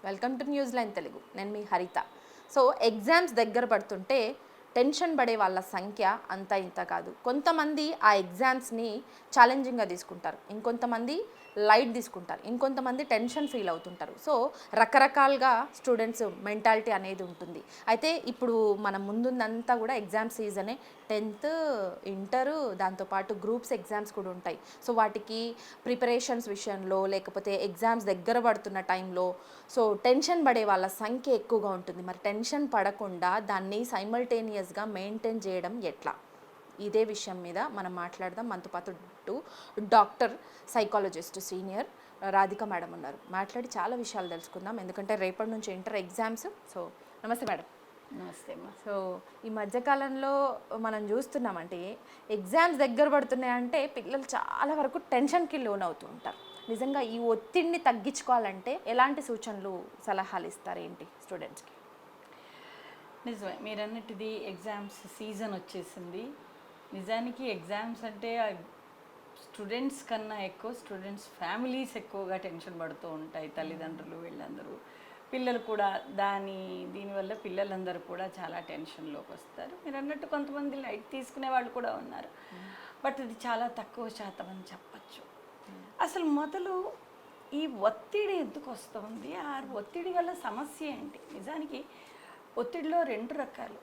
Welcome to news line Telugu. నేను మీ హరిత. So exams దగ్గర పడుతుంటే టెన్షన్ పడే వాళ్ళ సంఖ్య అంత ఇంత కాదు. కొంతమంది ఆ ఎగ్జామ్స్ని ఛాలెంజింగ్గా తీసుకుంటారు, ఇంకొంతమంది లైట్ తీసుకుంటారు, ఇంకొంతమంది టెన్షన్ ఫీల్ అవుతుంటారు. సో రకరకాలుగా స్టూడెంట్స్ మెంటాలిటీ అనేది ఉంటుంది. అయితే ఇప్పుడు మన ముందుందంతా కూడా ఎగ్జామ్ సీజనే. 10th, ఇంటరు, దాంతోపాటు గ్రూప్స్ ఎగ్జామ్స్ కూడా ఉంటాయి. సో వాటికి ప్రిపరేషన్స్ విషయంలో లేకపోతే ఎగ్జామ్స్ దగ్గర పడుతున్న టైంలో సో టెన్షన్ పడే వాళ్ళ సంఖ్య ఎక్కువగా ఉంటుంది. మరి టెన్షన్ పడకుండా దాన్ని సైమల్టేనియస్గా మెయింటైన్ చేయడం ఎట్లా? ఇదే విషయం మీద మనం మాట్లాడదాం. మనతో పాటు doctor, psychologist, senior Radhika madam ఉన్నారు. మాట్లాడి చాలా విషయాలు తెలుసుకుందాం, ఎందుకంటే రేపటి నుంచి ఇంటర్ ఎగ్జామ్స్. సో నమస్తే మేడం. నమస్తే అమ్మా. సో ఈ మధ్యకాలంలో మనం చూస్తున్నామంటే ఎగ్జామ్స్ దగ్గర పడుతున్నాయంటే పిల్లలు చాలా వరకు టెన్షన్కి లోన్ అవుతూ ఉంటారు. నిజంగా ఈ ఒత్తిడిని తగ్గించుకోవాలంటే ఎలాంటి సూచనలు, సలహాలు ఇస్తారు ఏంటి స్టూడెంట్స్కి? నిజమే, మీరు అన్నట్టుది ఎగ్జామ్స్ సీజన్ వచ్చేసింది. నిజానికి ఎగ్జామ్స్ అంటే స్టూడెంట్స్ కన్నా ఎక్కువ స్టూడెంట్స్ ఫ్యామిలీస్ ఎక్కువగా టెన్షన్ పడుతూ ఉంటాయి. తల్లిదండ్రులు వీళ్ళందరూ, పిల్లలు కూడా దీనివల్ల పిల్లలందరూ కూడా చాలా టెన్షన్లోకి వస్తారు. మీరు అన్నట్టు కొంతమంది లైట్ తీసుకునే వాళ్ళు కూడా ఉన్నారు, బట్ అది చాలా తక్కువ శాతం అని చెప్పచ్చు. అసలు మొదలు ఈ ఒత్తిడి ఎందుకు వస్తుంది, ఆ ఒత్తిడి వల్ల సమస్య ఏంటి? నిజానికి ఒత్తిడిలో రెండు రకాలు.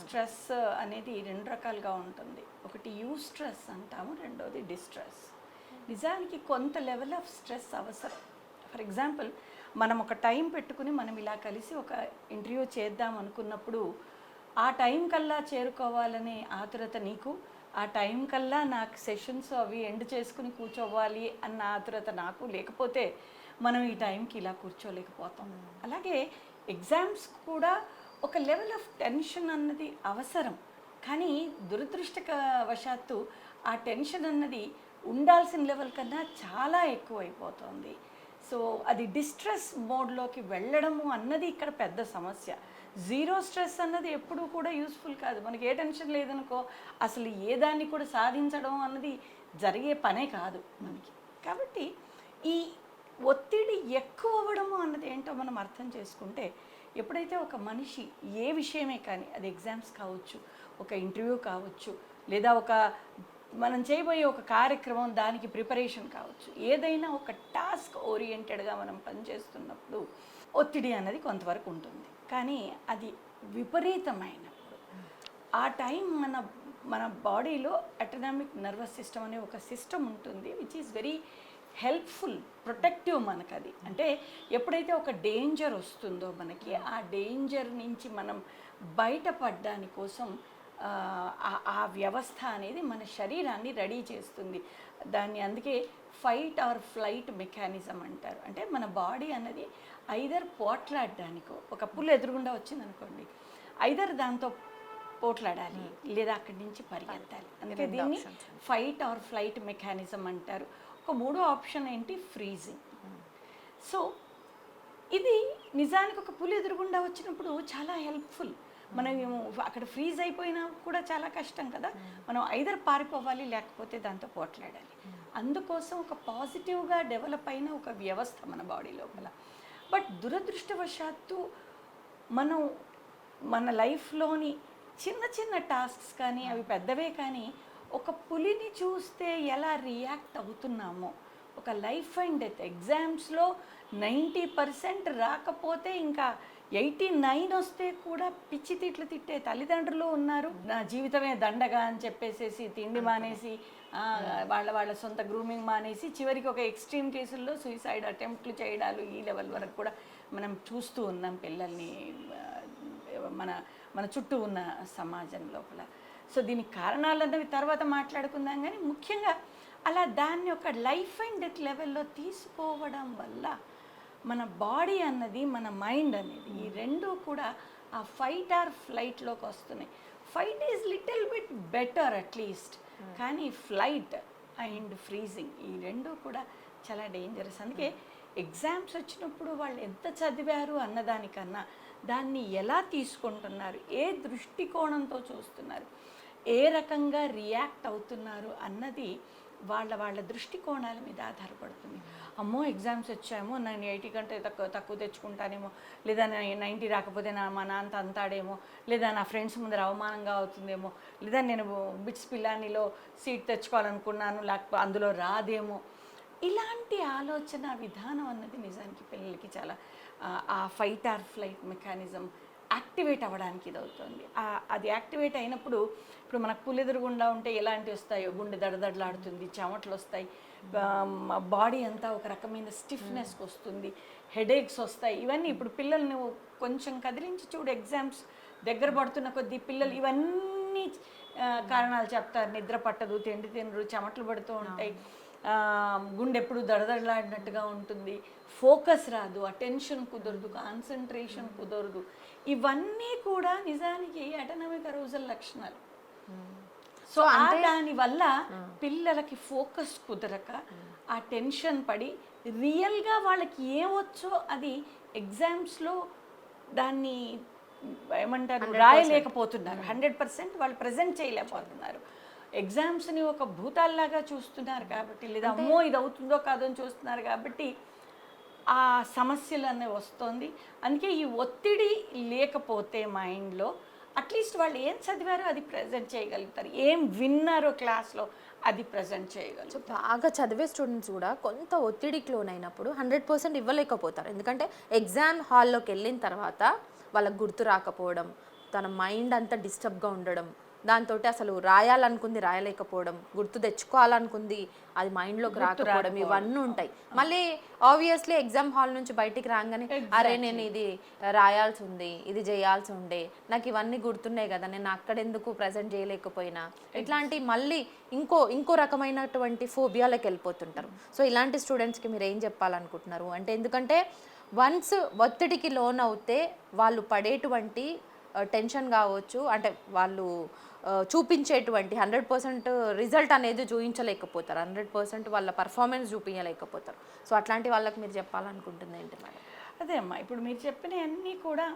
స్ట్రెస్ అనేది రెండు రకాలుగా ఉంటుంది. ఒకటి యూస్ట్రెస్ అంటాము, రెండోది డిస్ట్రెస్. నిజానికి కొంత లెవెల్ ఆఫ్ స్ట్రెస్ అవసరం. ఫర్ ఎగ్జాంపుల్, మనం ఒక టైం పెట్టుకుని మనం ఇలా కలిసి ఒక ఇంటర్వ్యూ చేద్దాం అనుకున్నప్పుడు ఆ టైం కల్లా చేరుకోవాలనే ఆతురత నీకు, ఆ టైం కల్లా నాకు సెషన్స్ అవి ఎండ్ చేసుకుని కూర్చోవాలి అన్న ఆతురత నాకు లేకపోతే మనం ఈ టైంకి ఇలా కూర్చోలేకపోతాం. అలాగే ఎగ్జామ్స్ కూడా ఒక లెవెల్ ఆఫ్ టెన్షన్ అన్నది అవసరం, కానీ దురదృష్టవశాత్తు ఆ టెన్షన్ అన్నది ఉండాల్సిన లెవెల్ కన్నా చాలా ఎక్కువ అయిపోతుంది. సో అది డిస్ట్రెస్ మోడ్లోకి వెళ్ళడము అన్నది ఇక్కడ పెద్ద సమస్య. జీరో స్ట్రెస్ అన్నది ఎప్పుడూ కూడా యూస్ఫుల్ కాదు. మనకి ఏ టెన్షన్ లేదనుకో అసలు ఏ దాన్ని కూడా సాధించడం అన్నది జరిగే పనే కాదు మనకి. కాబట్టి ఈ ఒత్తిడి ఎక్కువ అవ్వడము అన్నది ఏంటో మనం అర్థం చేసుకుంటే, ఎప్పుడైతే ఒక మనిషి ఏ విషయమే కానీ, అది ఎగ్జామ్స్ కావచ్చు, ఒక ఇంటర్వ్యూ కావచ్చు, లేదా మనం చేయబోయే ఒక కార్యక్రమం దానికి ప్రిపరేషన్ కావచ్చు, ఏదైనా ఒక టాస్క్ ఓరియంటెడ్గా మనం పనిచేస్తున్నప్పుడు ఒత్తిడి అన్నది కొంతవరకు ఉంటుంది. కానీ అది విపరీతమైనప్పుడు ఆ టైం మన బాడీలో అటానమిక్ నర్వస్ సిస్టమ్ అనే ఒక సిస్టమ్ ఉంటుంది, which is very helpful, protective మనకు. అది అంటే ఎప్పుడైతే ఒక డేంజర్ వస్తుందో మనకి, ఆ డేంజర్ నుంచి మనం బయటపడడాని కోసం ఆ వ్యవస్థ అనేది మన శరీరాన్ని రెడీ చేస్తుంది. దాన్ని అందుకే ఫైట్ ఆర్ ఫ్లైట్ మెకానిజం అంటారు. అంటే మన బాడీ అన్నది ఐదర్ పోట్లాడడానికో, ఒక పుల్ ఎదురుగుండా వచ్చిందనుకోండి, ఐదర్ దాంతో పోట్లాడాలి లేదా అక్కడి నుంచి పరిగెత్తాలి. అందుకే దీన్ని ఫైట్ ఆర్ ఫ్లైట్ మెకానిజం అంటారు. ఒక మూడో ఆప్షన్ ఏంటి, ఫ్రీజింగ్. సో ఇది నిజానికి ఒక పులి ఎదురుగుండా వచ్చినప్పుడు చాలా హెల్ప్ఫుల్. మనం అక్కడ ఫ్రీజ్ అయిపోయినా కూడా చాలా కష్టం కదా. మనం ఐదర్ పారిపోవాలి లేకపోతే దాంతో పోట్లాడాలి. అందుకోసం ఒక పాజిటివ్గా డెవలప్ అయిన ఒక వ్యవస్థ మన బాడీ లోపల. బట్ దురదృష్టవశాత్తు మనం మన లైఫ్లోని చిన్న చిన్న టాస్క్స్ కానీ, అవి పెద్దవే కానీ, ఒక పులిని చూస్తే ఎలా రియాక్ట్ అవుతున్నామో, ఒక లైఫ్ అండ్ డెత్ ఎగ్జామ్స్లో 90% రాకపోతే ఇంకా 89 వస్తే కూడా పిచ్చి తిట్లు తిట్టే తల్లిదండ్రులు ఉన్నారు. నా జీవితమే దండగా అని చెప్పేసేసి తిండి మానేసి, వాళ్ళ సొంత గ్రూమింగ్ మానేసి, చివరికి ఒక ఎక్స్ట్రీమ్ కేసుల్లో సూసైడ్ అటెంప్ట్లు చేయడాలు, ఈ లెవెల్ వరకు కూడా మనం చూస్తూ ఉన్నాం పిల్లల్ని మన చుట్టూ ఉన్న సమాజం లోపల. సో దీనికి కారణాలు అన్నవి తర్వాత మాట్లాడుకుందాం, కానీ ముఖ్యంగా అలా దాన్ని ఒక లైఫ్ అండ్ డెత్ లెవెల్లో తీసుకోవడం వల్ల మన బాడీ అన్నది, మన మైండ్ అనేది, ఈ రెండు కూడా ఆ ఫైట్ ఆర్ ఫ్లైట్లోకి వస్తున్నాయి. Fight is little bit better at least, కానీ ఫ్లైట్ అండ్ ఫ్రీజింగ్ ఈ రెండు కూడా చాలా డేంజరస్. అందుకే ఎగ్జామ్స్ వచ్చినప్పుడు వాళ్ళు ఎంత చదివారు అన్నదానికన్నా దాన్ని ఎలా తీసుకుంటున్నారు, ఏ దృష్టికోణంతో చూస్తున్నారు, ఏ రకంగా రియాక్ట్ అవుతున్నారు అన్నది వాళ్ళ దృష్టికోణాల మీద ఆధారపడుతుంది. అమ్మో ఎగ్జామ్స్ వచ్చామో నేను 80 కంటే తక్కువ తెచ్చుకుంటానేమో, లేదా 90 రాకపోతే మా నాన్న అంతాడేమో, లేదా నా ఫ్రెండ్స్ ముందర అవమానంగా అవుతుందేమో, లేదా నేను బిట్స్ పిల్లానిలో సీట్ తెచ్చుకోవాలనుకున్నాను లేకపోతే అందులో రాదేమో. ఇలాంటి ఆలోచన విధానం అన్నది నిజానికి పిల్లలకి చాలా ఆ fight or flight mechanism activate అవ్వడానికి ఇది అవుతుంది. అది యాక్టివేట్ అయినప్పుడు ఇప్పుడు మనకు పుల్లెదురుగుండా ఉంటే ఎలాంటివి వస్తాయో, గుండె దడదడలాడుతుంది, చెమటలు వస్తాయి, బాడీ అంతా ఒక రకమైన స్టిఫ్నెస్కి వస్తుంది, హెడేక్స్ వస్తాయి. ఇవన్నీ ఇప్పుడు పిల్లల్ని కొంచెం కదిలించి చూడు, ఎగ్జామ్స్ దగ్గర పడుతున్న కొద్దీ పిల్లలు ఇవన్నీ కారణాలు చెప్తారు. నిద్ర పట్టదు, తిండి తినరు, చెమటలు పడుతూ ఉంటాయి, గుండె ఎప్పుడు దడదడలాడినట్టుగా ఉంటుంది, ఫోకస్ రాదు, అటెన్షన్ కుదరదు, కాన్సన్ట్రేషన్ కుదరదు. ఇవన్నీ కూడా నిజానికి అటానమిక్ అరూజల్ లక్షణాలు. సో దానివల్ల పిల్లలకి ఫోకస్ కుదరక ఆ టెన్షన్ పడి రియల్గా వాళ్ళకి ఏమొచ్చో అది ఎగ్జామ్స్లో దాన్ని ఏమంటారు రాయలేకపోతున్నారు. 100% వాళ్ళు ప్రజెంట్ చేయలేకపోతున్నారు. ఎగ్జామ్స్ని ఒక భూతాల్లాగా చూస్తున్నారు కాబట్టి, లేదా అమ్మో ఇది అవుతుందో కాదో అని చూస్తున్నారు కాబట్టి ఆ సమస్యలు అనేవి వస్తుంది. అందుకే ఈ ఒత్తిడి లేకపోతే మైండ్లో అట్లీస్ట్ వాళ్ళు ఏం చదివారో అది ప్రజెంట్ చేయగలుగుతారు, ఏం విన్నారో క్లాస్లో అది ప్రజెంట్ చేయగలుగుతారు. బాగా చదివే స్టూడెంట్స్ కూడా కొంత ఒత్తిడికి లోనైనప్పుడు 100% ఇవ్వలేకపోతారు. ఎందుకంటే ఎగ్జామ్ హాల్లోకి వెళ్ళిన తర్వాత వాళ్ళకి గుర్తు రాకపోవడం, తన మైండ్ అంతా డిస్టర్బ్గా ఉండడం, దాంతో అసలు రాయాలనుకుంది రాయలేకపోవడం, గుర్తు తెచ్చుకోవాలనుకుంది అది మైండ్లోకి రాకపోవడం, ఇవన్నీ ఉంటాయి. మళ్ళీ ఆబ్వియస్లీ ఎగ్జామ్ హాల్ నుంచి బయటికి రాగానే అరే నేను ఇది రాయాల్సి ఉంది, ఇది చేయాల్సి ఉండే, నాకు ఇవన్నీ గుర్తున్నాయి కదా, నేను అక్కడ ఎందుకు ప్రజెంట్ చేయలేకపోయినా, ఇట్లాంటి మళ్ళీ ఇంకో రకమైనటువంటి ఫోబియాలకు వెళ్ళిపోతుంటారు. సో ఇలాంటి స్టూడెంట్స్కి మీరు ఏం చెప్పాలనుకుంటున్నారు అంటే, ఎందుకంటే వన్స్ ఒత్తిడికి లోన్ అవుతే వాళ్ళు పడేటువంటి టెన్షన్ కావచ్చు, అంటే వాళ్ళు చూపించేటువంటి 100% రిజల్ట్ అనేది చూపించలేకపోతారు, 100% వాళ్ళ పర్ఫార్మెన్స్ చూపించలేకపోతారు. సో అట్లాంటి వాళ్ళకి మీరు చెప్పాలనుకుంటుంది ఏంటి మేడం? అదే అమ్మా, ఇప్పుడు మీరు చెప్పినవన్నీ కూడా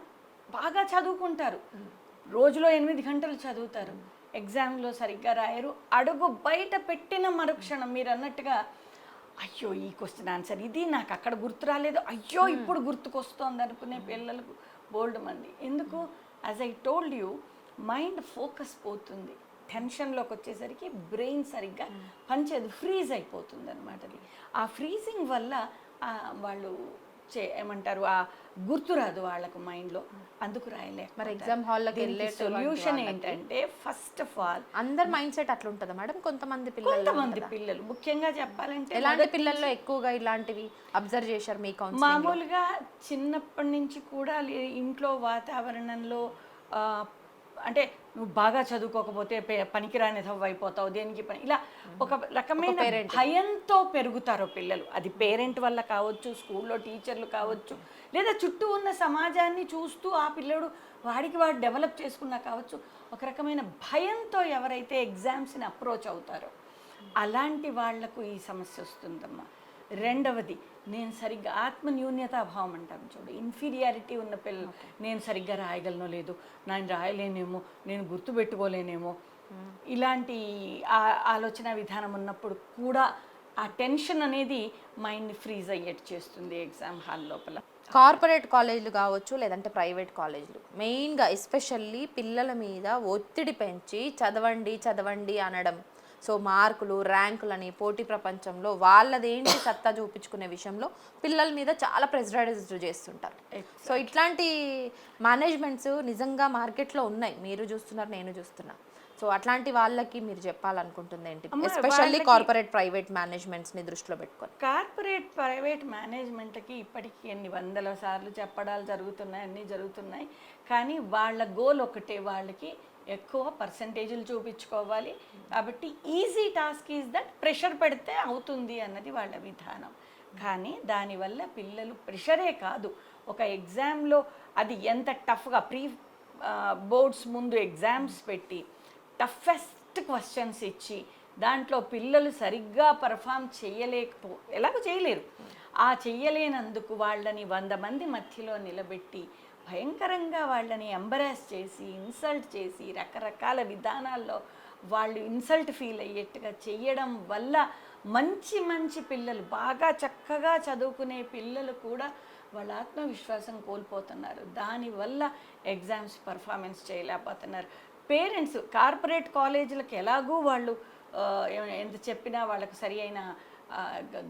బాగా చదువుకుంటారు, రోజులో 8 గంటలు చదువుతారు, ఎగ్జామ్లో సరిగ్గా రాయరు, అడుగు బయట పెట్టిన మరుక్షణం మీరు అన్నట్టుగా అయ్యో ఈ క్వశ్చన్ ఆన్సర్ ఇది నాకు అక్కడ గుర్తు రాలేదు, అయ్యో ఇప్పుడు గుర్తుకొస్తోంది అనుకునే పిల్లలకు బోల్డ్ మంది. ఎందుకు? As I told you, mind focus పోతుంది, టెన్షన్లోకి వచ్చేసరికి బ్రెయిన్ సరిగ్గా పనిచేయదు, ఫ్రీజ్ అయిపోతుంది అనమాట. అది ఆ ఫ్రీజింగ్ వల్ల వాళ్ళు ఏమంటారు ఆ గుర్తు రాదు వాళ్ళకు మైండ్లో, అందుకు రాయలేక. మరి ఎగ్జామ్ హాల్లోకి వెళ్ళే సొల్యూషన్ ఏంటంటే, ఫస్ట్ ఆఫ్ ఆల్ అందరి మైండ్ సెట్ అట్లా ఉంటుందా మేడం? కొంతమంది పిల్లలు ముఖ్యంగా చెప్పాలంటే, ఎలాంటి పిల్లల్లో ఎక్కువగా ఇలాంటివి అబ్జర్వ్ చేశారు మీ కౌన్సిలింగ్? మామూలుగా చిన్నప్పటి నుంచి కూడా ఇంట్లో వాతావరణంలో అంటే నువ్వు బాగా చదువుకోకపోతే పనికిరాని అయిపోతావు, దేనికి పని, ఇలా ఒక రకమైన భయంతో పెరుగుతారు పిల్లలు. అది పేరెంట్ వల్ల కావచ్చు, స్కూల్లో టీచర్లు కావచ్చు, లేదా చుట్టూ ఉన్న సమాజాన్ని చూస్తూ ఆ పిల్లడు వాడు డెవలప్ చేసుకున్నా కావచ్చు. ఒక రకమైన భయంతో ఎవరైతే ఎగ్జామ్స్ని అప్రోచ్ అవుతారో అలాంటి వాళ్లకు ఈ సమస్య వస్తుందమ్మా. రెండవది, నేను సరిగ్గా ఆత్మన్యూన్యతాభావం అంటాం చూడు, ఇన్ఫీరియారిటీ ఉన్న పిల్లలు, నేను సరిగ్గా రాయగలనో లేదు, నేను రాయలేనేమో, నేను గుర్తుపెట్టుకోలేనేమో, ఇలాంటి ఆలోచన విధానం ఉన్నప్పుడు కూడా ఆ టెన్షన్ అనేది మైండ్ని ఫ్రీజ్ అయ్యేట్టు చేస్తుంది ఎగ్జామ్ హాల్ లోపల. కార్పొరేట్ కాలేజీలు కావచ్చు, లేదంటే ప్రైవేట్ కాలేజీలు, మెయిన్గా ఎస్పెషల్లీ పిల్లల మీద ఒత్తిడి పెంచి చదవండి అనడం. సో మార్కులు, ర్యాంకులని, పోటీ ప్రపంచంలో వాళ్ళదేంటి సత్తా చూపించుకునే విషయంలో పిల్లల మీద చాలా ప్రెజరైజ్ చేస్తుంటారు. సో ఇట్లాంటి మేనేజ్మెంట్స్ నిజంగా మార్కెట్లో ఉన్నాయి, మీరు చూస్తున్నారు, నేను చూస్తున్నా. సో అట్లాంటి వాళ్ళకి మీరు చెప్పాలనుకుంటుంది ఏంటి, ఎస్పెషల్లీ కార్పొరేట్ ప్రైవేట్ మేనేజ్మెంట్స్ని దృష్టిలో పెట్టుకొని? కార్పొరేట్ ప్రైవేట్ మేనేజ్మెంట్కి ఇప్పటికీ ఎన్ని వందల సార్లు చెప్పడాలు జరుగుతున్నాయి, అన్నీ జరుగుతున్నాయి, కానీ వాళ్ళ గోల్ ఒకటే, వాళ్ళకి ఎక్కువ పర్సంటేజీలు చూపించుకోవాలి కాబట్టి easy task is that, pressure పెడితే అవుతుంది అన్నది వాళ్ళ విధానం. కానీ దానివల్ల పిల్లలు ప్రెషరే కాదు, ఒక ఎగ్జామ్లో అది ఎంత టఫ్గా బోర్డ్స్ ముందు ఎగ్జామ్స్ పెట్టి టఫెస్ట్ క్వశ్చన్స్ ఇచ్చి దాంట్లో పిల్లలు సరిగ్గా పర్ఫామ్ ఎలాగో చేయలేరు, ఆ చెయ్యలేనందుకు వాళ్ళని 100 మంది మధ్యలో నిలబెట్టి భయంకరంగా వాళ్ళని ఎంబరాస్ చేసి, ఇన్సల్ట్ చేసి, రకరకాల విధానాల్లో వాళ్ళు ఇన్సల్ట్ ఫీల్ అయ్యేట్టుగా చేయడం వల్ల మంచి మంచి పిల్లలు, బాగా చక్కగా చదువుకునే పిల్లలు కూడా వాళ్ళ ఆత్మవిశ్వాసం కోల్పోతున్నారు. దానివల్ల ఎగ్జామ్స్ పర్ఫార్మెన్స్ చేయలేకపోతున్నారు. పేరెంట్స్ కార్పొరేట్ కాలేజీలకు ఎలాగూ వాళ్ళు ఎంత చెప్పినా వాళ్ళకు సరి అయిన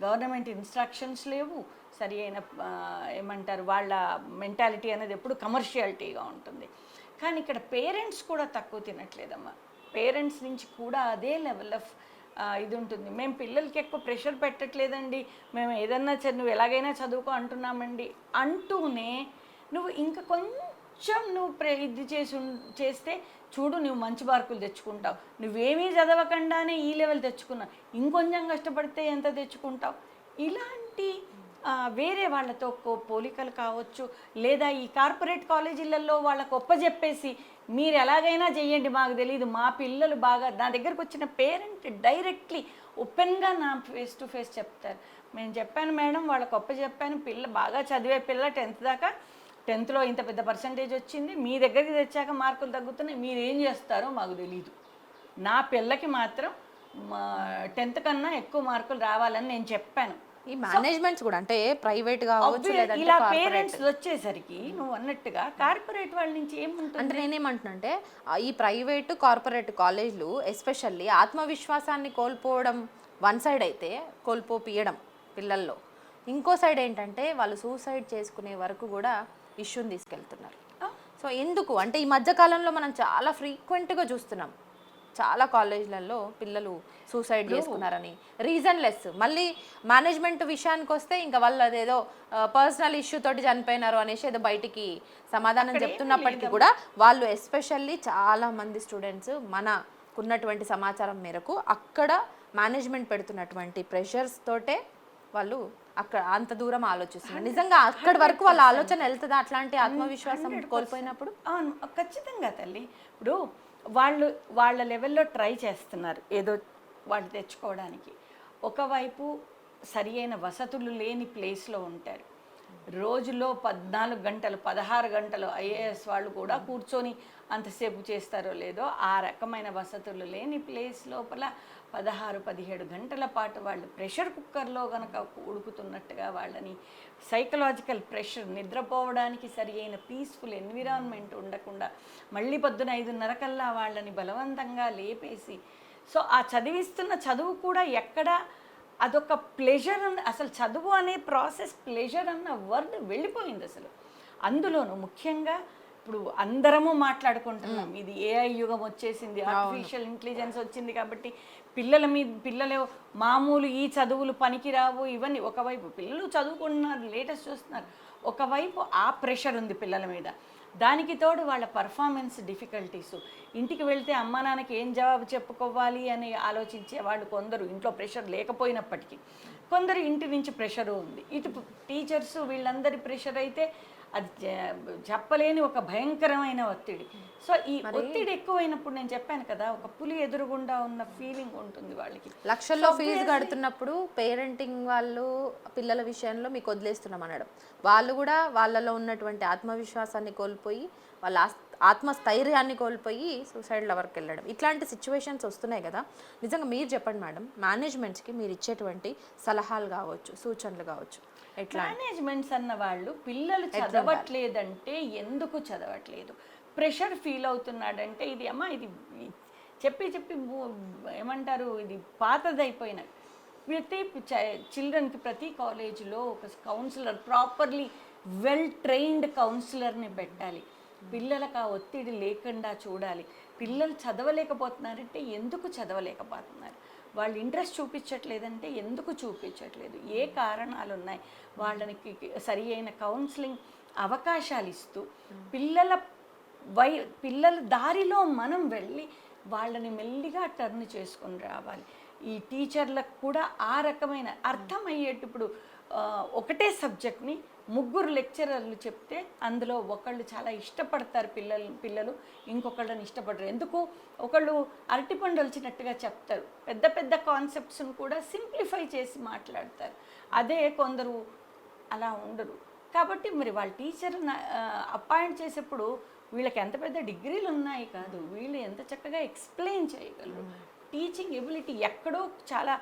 గవర్నమెంట్ ఇన్స్ట్రక్షన్స్ లేవు, సరి అయిన ఏమంటారు వాళ్ళ మెంటాలిటీ అనేది ఎప్పుడు కమర్షియాలిటీగా ఉంటుంది. కానీ ఇక్కడ పేరెంట్స్ కూడా తక్కువ తినట్లేదమ్మా. పేరెంట్స్ నుంచి కూడా అదే లెవెల్ ఆఫ్ ఇది ఉంటుంది. మేము పిల్లలకి ఎక్కువ ప్రెషర్ పెట్టట్లేదండి, మేము ఏదన్నా నువ్వు ఎలాగైనా చదువుకో అంటున్నామండి అంటూనే నువ్వు ఇంకా కొంచెం నువ్వు ఇది చేస్తే చూడు నువ్వు మంచి మార్కులు తెచ్చుకుంటావు, నువ్వేమీ చదవకుండానే ఈ లెవెల్ తెచ్చుకున్నావు, ఇంకొంచెం కష్టపడితే ఎంత తెచ్చుకుంటావు, ఇలాంటి వేరే వాళ్ళతో పోలికలు కావచ్చు, లేదా ఈ కార్పొరేట్ కాలేజీలలో వాళ్ళకు ఒప్పజెప్పేసి మీరు ఎలాగైనా చెయ్యండి మాకు తెలియదు, మా పిల్లలు బాగా నా దగ్గరకు వచ్చిన పేరెంట్ డైరెక్ట్లీ ఓపెన్గా నా ఫేస్ టు ఫేస్ చెప్తారు. నేను చెప్పాను మేడం వాళ్ళకి ఒప్పజెప్పాను, పిల్ల బాగా చదివే పిల్ల 10th దాకా, 10thలో ఇంత పెద్ద పర్సంటేజ్ వచ్చింది, మీ దగ్గరికి తెచ్చాక మార్కులు తగ్గుతున్నాయి, మీరు ఏం చేస్తారో మాకు తెలీదు, నా పిల్లకి మాత్రం 10th కన్నా ఎక్కువ మార్కులు రావాలని నేను చెప్పాను. ఈ మేనేజ్మెంట్స్ కూడా అంటే ప్రైవేట్ కావచ్చు లేదంటే ఇలా పేరెంట్స్ వచ్చేసరికి నువ్వు అన్నట్టుగా కార్పొరేట్ వాళ్ళ నుంచి ఏముంటుంది అంటే నేనేమంటున్నానంటే ఈ ప్రైవేట్ కార్పొరేట్ కాలేజ్లు ఎస్పెషల్లీ ఆత్మవిశ్వాసాన్ని కోల్పోవడం వన్ సైడ్ అయితే కోల్పోపియడం పిల్లల్లో, ఇంకో సైడ్ ఏంటంటే వాళ్ళు సూసైడ్ చేసుకునే వరకు కూడా ఇష్యూని తీసుకెళ్తున్నారు. సో ఎందుకు అంటే ఈ మధ్యకాలంలో మనం చాలా ఫ్రీక్వెంట్గా చూస్తున్నాం, చాలా కాలేజీలలో పిల్లలు సూసైడ్ చేసుకున్నారని రీజన్ లెస్. మళ్ళీ మేనేజ్మెంట్ విషయానికి వస్తే ఇంకా వాళ్ళు అదేదో పర్సనల్ ఇష్యూ తోటి చనిపోయినారు అనేసి ఏదో బయటికి సమాధానం చెప్తున్నప్పటికీ కూడా వాళ్ళు ఎస్పెషల్లీ చాలా మంది స్టూడెంట్స్ మనకున్నటువంటి సమాచారం మేరకు అక్కడ మేనేజ్మెంట్ పెడుతున్నటువంటి ప్రెషర్స్ తోటే వాళ్ళు అక్కడ అంత దూరం ఆలోచిస్తున్నారు. నిజంగా అక్కడి వరకు వాళ్ళ ఆలోచన వెళ్తుందా అట్లాంటి ఆత్మవిశ్వాసం కోల్పోయినప్పుడు? ఖచ్చితంగా తల్లి. ఇప్పుడు వాళ్ళ లెవెల్లో ట్రై చేస్తున్నారు ఏదో వాళ్ళు తెచ్చుకోవడానికి. ఒకవైపు సరి అయిన వసతులు లేని ప్లేస్లో ఉంటారు, రోజులో 14 గంటలు 16 గంటలు ఐఏఎస్ వాళ్ళు కూడా కూర్చొని అంతసేపు చేస్తారో లేదో ఆ రకమైన వసతులు లేని ప్లేస్ లోపల 16-17 గంటల పాటు వాళ్ళు ప్రెషర్ కుక్కర్లో కనుక ఉడుకుతున్నట్టుగా వాళ్ళని సైకలాజికల్ ప్రెషర్, నిద్రపోవడానికి సరి అయిన పీస్ఫుల్ ఎన్విరాన్మెంట్ ఉండకుండా మళ్ళీ పొద్దున 5:30 కల్లా వాళ్ళని బలవంతంగా లేపేసి, సో ఆ చదివిస్తున్న చదువు కూడా ఎక్కడ అదొక ప్లెజర్ అసలు చదువు అనే ప్రాసెస్ ప్లెజర్ అన్న వర్డ్ వెళ్ళిపోయింది అసలు. అందులోనూ ముఖ్యంగా ఇప్పుడు అందరము మాట్లాడుకుంటున్నాం ఇది ఏఐ యుగం వచ్చేసింది, ఆర్టిఫిషియల్ ఇంటెలిజెన్స్ వచ్చింది కాబట్టి పిల్లలు మామూలు ఈ చదువులు పనికిరావు ఇవన్నీ. ఒకవైపు పిల్లలు చదువుకుంటున్నారు, లేటెస్ట్ చూస్తున్నారు, ఒకవైపు ఆ ప్రెషర్ ఉంది పిల్లల మీద, దానికి తోడు వాళ్ళ పర్ఫార్మెన్స్ డిఫికల్టీస్. ఇంటికి వెళ్తే అమ్మా నాన్నకి ఏం జవాబు చెప్పుకోవాలి అని ఆలోచించే వాళ్ళు కొందరు, ఇంట్లో ప్రెషర్ లేకపోయినప్పటికీ కొందరు ఇంటి నుంచి ప్రెషరు ఉంది, ఇటు టీచర్స్ వీళ్ళందరి ప్రెషర్ అయితే అది చెప్పలేని ఒక భయంకరమైన ఒత్తిడి. సో ఈ ఒత్తిడి ఎక్కువైనప్పుడు నేను చెప్పాను కదా, ఒక పులి ఎదురుగుండా ఉన్న ఫీలింగ్ ఉంటుంది వాళ్ళకి. లక్షల్లో ఫీజు కడుతున్నప్పుడు పేరెంటింగ్ వాళ్ళు పిల్లల విషయంలో మీకు వదిలేస్తున్నాం అనడం, వాళ్ళు కూడా వాళ్ళలో ఉన్నటువంటి ఆత్మవిశ్వాసాన్ని కోల్పోయి వాళ్ళ ఆత్మస్థైర్యాన్ని కోల్పోయి సూసైడ్ లవర్కి వెళ్ళడం, ఇట్లాంటి సిచ్యువేషన్స్ వస్తున్నాయి కదా. నిజంగా మీరు చెప్పండి మేడం, మేనేజ్మెంట్స్కి మీరు ఇచ్చేటువంటి సలహాలు కావచ్చు, సూచనలు కావచ్చు, ఎట్లా? మేనేజ్మెంట్స్ అన్న వాళ్ళు పిల్లలు చదవట్లేదంటే ఎందుకు చదవట్లేదు, ప్రెషర్ ఫీల్ అవుతున్నాడంటే ఇది అమ్మ ఇది చెప్పి ఏమంటారు ఇది పాతదైపోయిన ప్రతి చిల్డ్రన్కి ప్రతి కాలేజీలో ఒక కౌన్సిలర్, ప్రాపర్లీ వెల్ ట్రైన్డ్ కౌన్సిలర్ని పెట్టాలి. పిల్లలకు ఆ ఒత్తిడి లేకుండా చూడాలి. పిల్లలు చదవలేకపోతున్నారంటే ఎందుకు చదవలేకపోతున్నారు, వాళ్ళు ఇంట్రెస్ట్ చూపించట్లేదంటే ఎందుకు చూపించట్లేదు, ఏ కారణాలు ఉన్నాయి, వాళ్ళకి సరి అయిన కౌన్సిలింగ్ అవకాశాలు ఇస్తూ పిల్లల దారిలో మనం వెళ్ళి వాళ్ళని మెల్లిగా టర్న్ చేసుకొని రావాలి. ఈ టీచర్లకు కూడా ఆ రకమైన అర్థమయ్యేట్టు, ఇప్పుడు ఒకటే సబ్జెక్ట్ని 3 లెక్చరర్లు చెప్తే అందులో ఒకళ్ళు చాలా ఇష్టపడతారు పిల్లలు ఇంకొకళ్ళని ఇష్టపడరు. ఎందుకు, ఒకళ్ళు అరటిపండు వచ్చినట్టుగా చెప్తారు, పెద్ద పెద్ద కాన్సెప్ట్స్ని కూడా సింప్లిఫై చేసి మాట్లాడతారు. అదే కొందరు అలా ఉండరు, కాబట్టి మరి వాళ్ళ టీచర్ అపాయింట్ చేసేప్పుడు వీళ్ళకి ఎంత పెద్ద డిగ్రీలు ఉన్నాయి కాదు, వీళ్ళు ఎంత చక్కగా ఎక్స్ప్లెయిన్ చేయగలరు. టీచింగ్ ఎబిలిటీ ఎక్కడో చాలా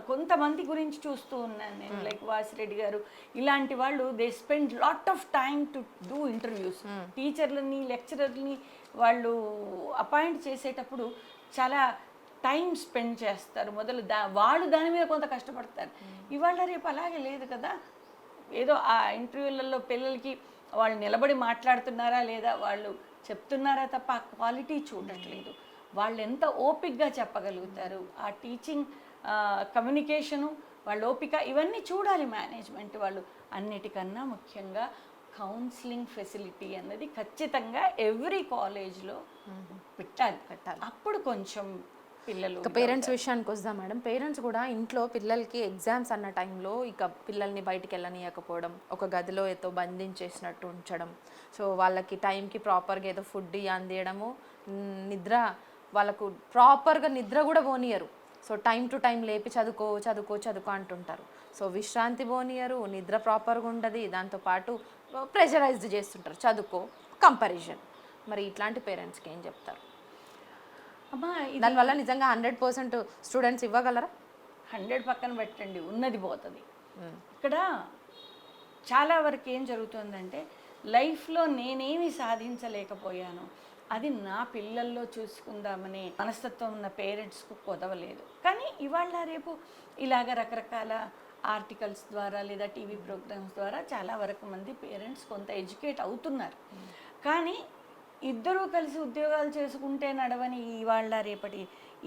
కొంతమంది గురించి చూస్తూ ఉన్నాను నేను, లైక్ వాసిరెడ్డి గారు ఇలాంటి వాళ్ళు they spend lot of time to do interviews. టీచర్లని లెక్చరర్ని వాళ్ళు అపాయింట్ చేసేటప్పుడు చాలా టైం స్పెండ్ చేస్తారు, వాళ్ళు దాని మీద కొంత కష్టపడతారు. ఇవాళ రేపు అలాగే లేదు కదా, ఏదో ఆ ఇంటర్వ్యూలలో పిల్లలకి వాళ్ళు నిలబడి మాట్లాడుతున్నారా లేదా వాళ్ళు చెప్తున్నారా తప్ప ఆ క్వాలిటీ చూడట్లేదు. వాళ్ళు ఎంత ఓపికగా చెప్పగలుగుతారు, ఆ టీచింగ్ కమ్యూనికేషను, వాళ్ళ ఓపిక, ఇవన్నీ చూడాలి మేనేజ్మెంట్ వాళ్ళు. అన్నిటికన్నా ముఖ్యంగా కౌన్సిలింగ్ ఫెసిలిటీ అన్నది ఖచ్చితంగా ఎవ్రీ కాలేజ్లో పెట్టాలి. అప్పుడు కొంచెం పిల్లలు. ఇక పేరెంట్స్ విషయానికి వద్దాం మేడం. పేరెంట్స్ కూడా ఇంట్లో పిల్లలకి ఎగ్జామ్స్ అన్న టైంలో ఇక పిల్లల్ని బయటికి వెళ్ళనీయకపోవడం, ఒక గదిలో ఏదో బంధించేసినట్టు ఉంచడం, సో వాళ్ళకి టైంకి ప్రాపర్గా ఏదో ఫుడ్ అందియడము, నిద్ర వాళ్ళకు ప్రాపర్గా నిద్ర కూడా పోనీయరు. సో టైం టు టైం లేపి చదువుకో చదువుకో చదువుకో అంటుంటారు. సో విశ్రాంతి పోనీయరు, నిద్ర ప్రాపర్గా ఉండదు, దాంతోపాటు ప్రెషరైజ్డ్ చేస్తుంటారు, చదువుకో కంపారిజన్. మరి ఇట్లాంటి పేరెంట్స్కి ఏం చెప్తారు? అమ్మా దానివల్ల నిజంగా 100% స్టూడెంట్స్ ఇవ్వగలరా? 100 పక్కన పెట్టండి, ఉన్నది పోతుంది. ఇక్కడ చాలా వరకు ఏం జరుగుతుందంటే, లైఫ్లో నేనేమి సాధించలేకపోయాను అది నా పిల్లల్లో చూసుకుందామనే మనస్తత్వం ఉన్న పేరెంట్స్కు కుదవలేదు. కానీ ఇవాళ రేపు ఇలాగ రకరకాల ఆర్టికల్స్ ద్వారా లేదా టీవీ ప్రోగ్రామ్స్ ద్వారా చాలా వరకు మంది పేరెంట్స్ కొంత ఎడ్యుకేట్ అవుతున్నారు. కానీ ఇద్దరూ కలిసి ఉద్యోగాలు చేసుకుంటే నడవని ఇవాళ రేపటి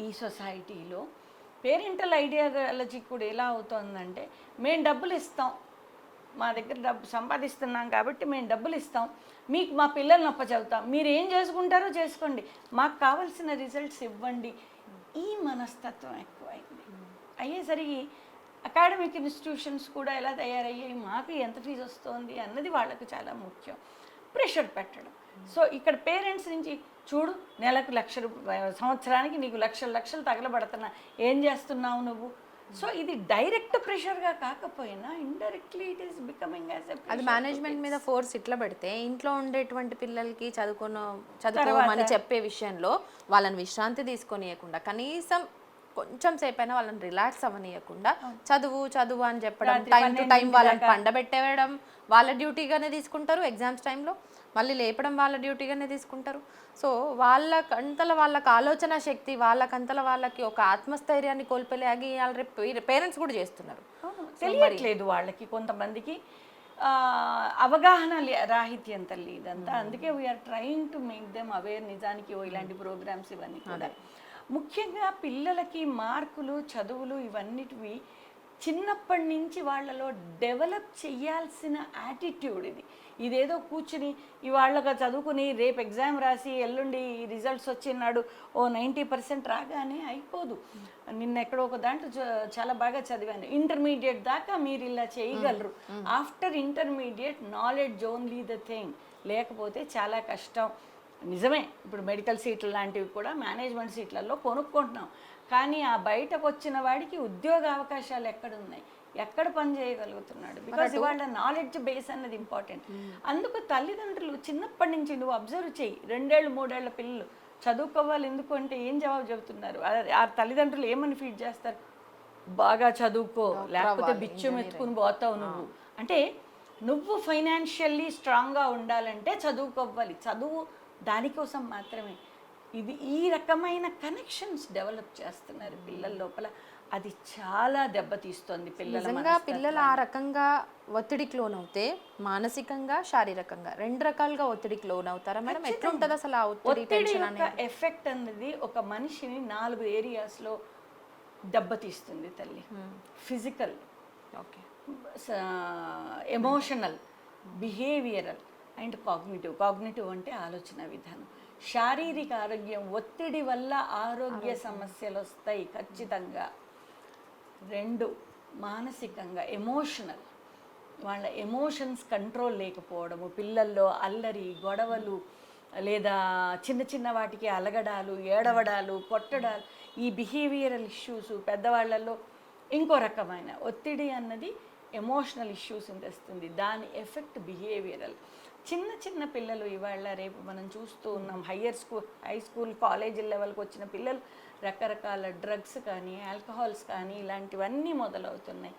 ఈ సొసైటీలో పేరెంటల్ ఐడియాలజీ కూడా ఎలా అవుతుందంటే, మేము డబ్బులు ఇస్తాం, మా దగ్గర డబ్బు సంపాదిస్తున్నాం కాబట్టి మేము డబ్బులు ఇస్తాం, మీకు మా పిల్లల్ని అప్పచెబుతాం, మీరు ఏం చేసుకుంటారో చేసుకోండి, మాకు కావాల్సిన రిజల్ట్స్ ఇవ్వండి. ఈ మనస్తత్వం ఎక్కువైంది. అయ్యేసరికి అకాడమిక్ ఇన్స్టిట్యూషన్స్ కూడా ఎలా తయారయ్యాయి, మాకు ఎంత ఫీజు వస్తుంది అన్నది వాళ్ళకు చాలా ముఖ్యం. ప్రెషర్ పెట్టడం. సో ఇక్కడ పేరెంట్స్ నుంచి చూడు, నెలకు 1,00,000 సంవత్సరానికి నీకు లక్షలు తగలబడుతున్నా, ఏం చేస్తున్నావు నువ్వు? సో ఇది డైరెక్ట్ ప్రెషర్గా కాకపోయినా indirectly it is becoming as a అది మేనేజ్మెంట్ మీద ఫోర్స్ ఇట్లా పెడితే ఇంట్లో ఉండేటువంటి పిల్లలకి చదువుకోమని చెప్పే విషయంలో వాళ్ళని విశ్రాంతి తీసుకొనియకుండా, కనీసం కొంచెం సేపైనా వాళ్ళని రిలాక్స్ అవ్వనీయకుండా చదువు అని చెప్పడం, టైం టు టైం వాళ్ళని పండబెట్టేయడం వాళ్ళ డ్యూటీగానే తీసుకుంటారు, ఎగ్జామ్స్ టైంలో మళ్ళీ లేపడం వాళ్ళ డ్యూటీగానే తీసుకుంటారు. సో వాళ్ళకంతల వాళ్ళకి ఆలోచన శక్తి, వాళ్ళకి ఒక ఆత్మస్థైర్యాన్ని కోల్పోలేగి పేరెంట్స్ కూడా చేస్తున్నారు. తెలియట్లేదు వాళ్ళకి, కొంతమందికి అవగాహన రాహిత్యం తల్లి ఇదంతా. అందుకే we are trying to make them aware. నిజానికి ఇలాంటి ప్రోగ్రామ్స్ ఇవన్నీ కూడా ముఖ్యంగా పిల్లలకి మార్కులు, చదువులు ఇవన్నిటివి చిన్నప్పటి నుంచి వాళ్ళలో డెవలప్ చేయాల్సిన యాటిట్యూడ్ ఇది. ఇదేదో కూర్చుని ఇవాళ్ళగా చదువుకుని రేపు ఎగ్జామ్ రాసి ఎల్లుండి రిజల్ట్స్ వచ్చినాడు 90% రాగానే అయిపోదు. నిన్న ఎక్కడో ఒక దాంట్లో చాలా బాగా చదివాను, ఇంటర్మీడియట్ దాకా మీరు ఇలా చేయగలరు, after intermediate knowledge only the thing, లేకపోతే చాలా కష్టం. నిజమే, ఇప్పుడు మెడికల్ సీట్లు లాంటివి కూడా మేనేజ్మెంట్ సీట్లలో కొనుక్కుంటున్నాం, కానీ ఆ బయటకు వచ్చిన వాడికి ఉద్యోగ అవకాశాలు ఎక్కడున్నాయి, ఎక్కడ పని చేయగలుగుతున్నాడు? బికాజ్ ఇవాళ నాలెడ్జ్ బేస్ అన్నది ఇంపార్టెంట్. అందుకు తల్లిదండ్రులు చిన్నప్పటి నుంచి నువ్వు అబ్జర్వ్ చేయి, 2 ఏళ్ళు 3 ఏళ్ల పిల్లలు చదువుకోవాలి ఎందుకు అంటే ఏం జవాబు చెబుతున్నారు? ఆ తల్లిదండ్రులు ఏమని ఫీడ్ చేస్తారు? బాగా చదువుకో, లేకపోతే బిచ్చం ఎత్తుకుని పోతావు నువ్వు. అంటే నువ్వు ఫైనాన్షియల్లీ స్ట్రాంగ్గా ఉండాలంటే చదువుకోవాలి, చదువు దానికోసం మాత్రమే. ఇది ఈ రకమైన కనెక్షన్స్ డెవలప్ చేస్తున్నారు పిల్లల లోపల, అది చాలా దెబ్బతీస్తుంది పిల్లలు ఆ రకంగా ఒత్తిడికి లోనవుతే మానసికంగా, శారీరకంగా 2 రకాలుగా ఒత్తిడికి లోనవుతారా మేడం? ఎట్లుంటుంది అసలు ఆ ఒత్తిడి యొక్క ఎఫెక్ట్ అనేది ఒక మనిషిని 4 ఏరియాస్లో దెబ్బతీస్తుంది తల్లి. Physical, okay, emotional, behavioural and cognitive అంటే ఆలోచన విధానం. శారీరక ఆరోగ్యం, ఒత్తిడి వల్ల ఆరోగ్య సమస్యలు వస్తాయి ఖచ్చితంగా. 2 మానసికంగా, ఎమోషనల్, వాళ్ళ ఎమోషన్స్ కంట్రోల్ లేకపోవడము, పిల్లల్లో అల్లరి, గొడవలు, లేదా చిన్న వాటికి అలగడాలు, ఏడవడాలు, కొట్టడాలు, ఈ బిహేవియరల్ ఇష్యూస్. పెద్దవాళ్ళల్లో ఇంకో రకమైన ఒత్తిడి అన్నది ఎమోషనల్ ఇష్యూస్ని తెస్తుంది. దాని ఎఫెక్ట్ బిహేవియరల్. చిన్న చిన్న పిల్లలు ఇవాళ రేపు మనం చూస్తూ ఉన్నాం, హై స్కూల్ కాలేజీ లెవెల్కి వచ్చిన పిల్లలు రకరకాల డ్రగ్స్ కానీ ఆల్కహాల్స్ కానీ ఇలాంటివన్నీ మొదలవుతున్నాయి.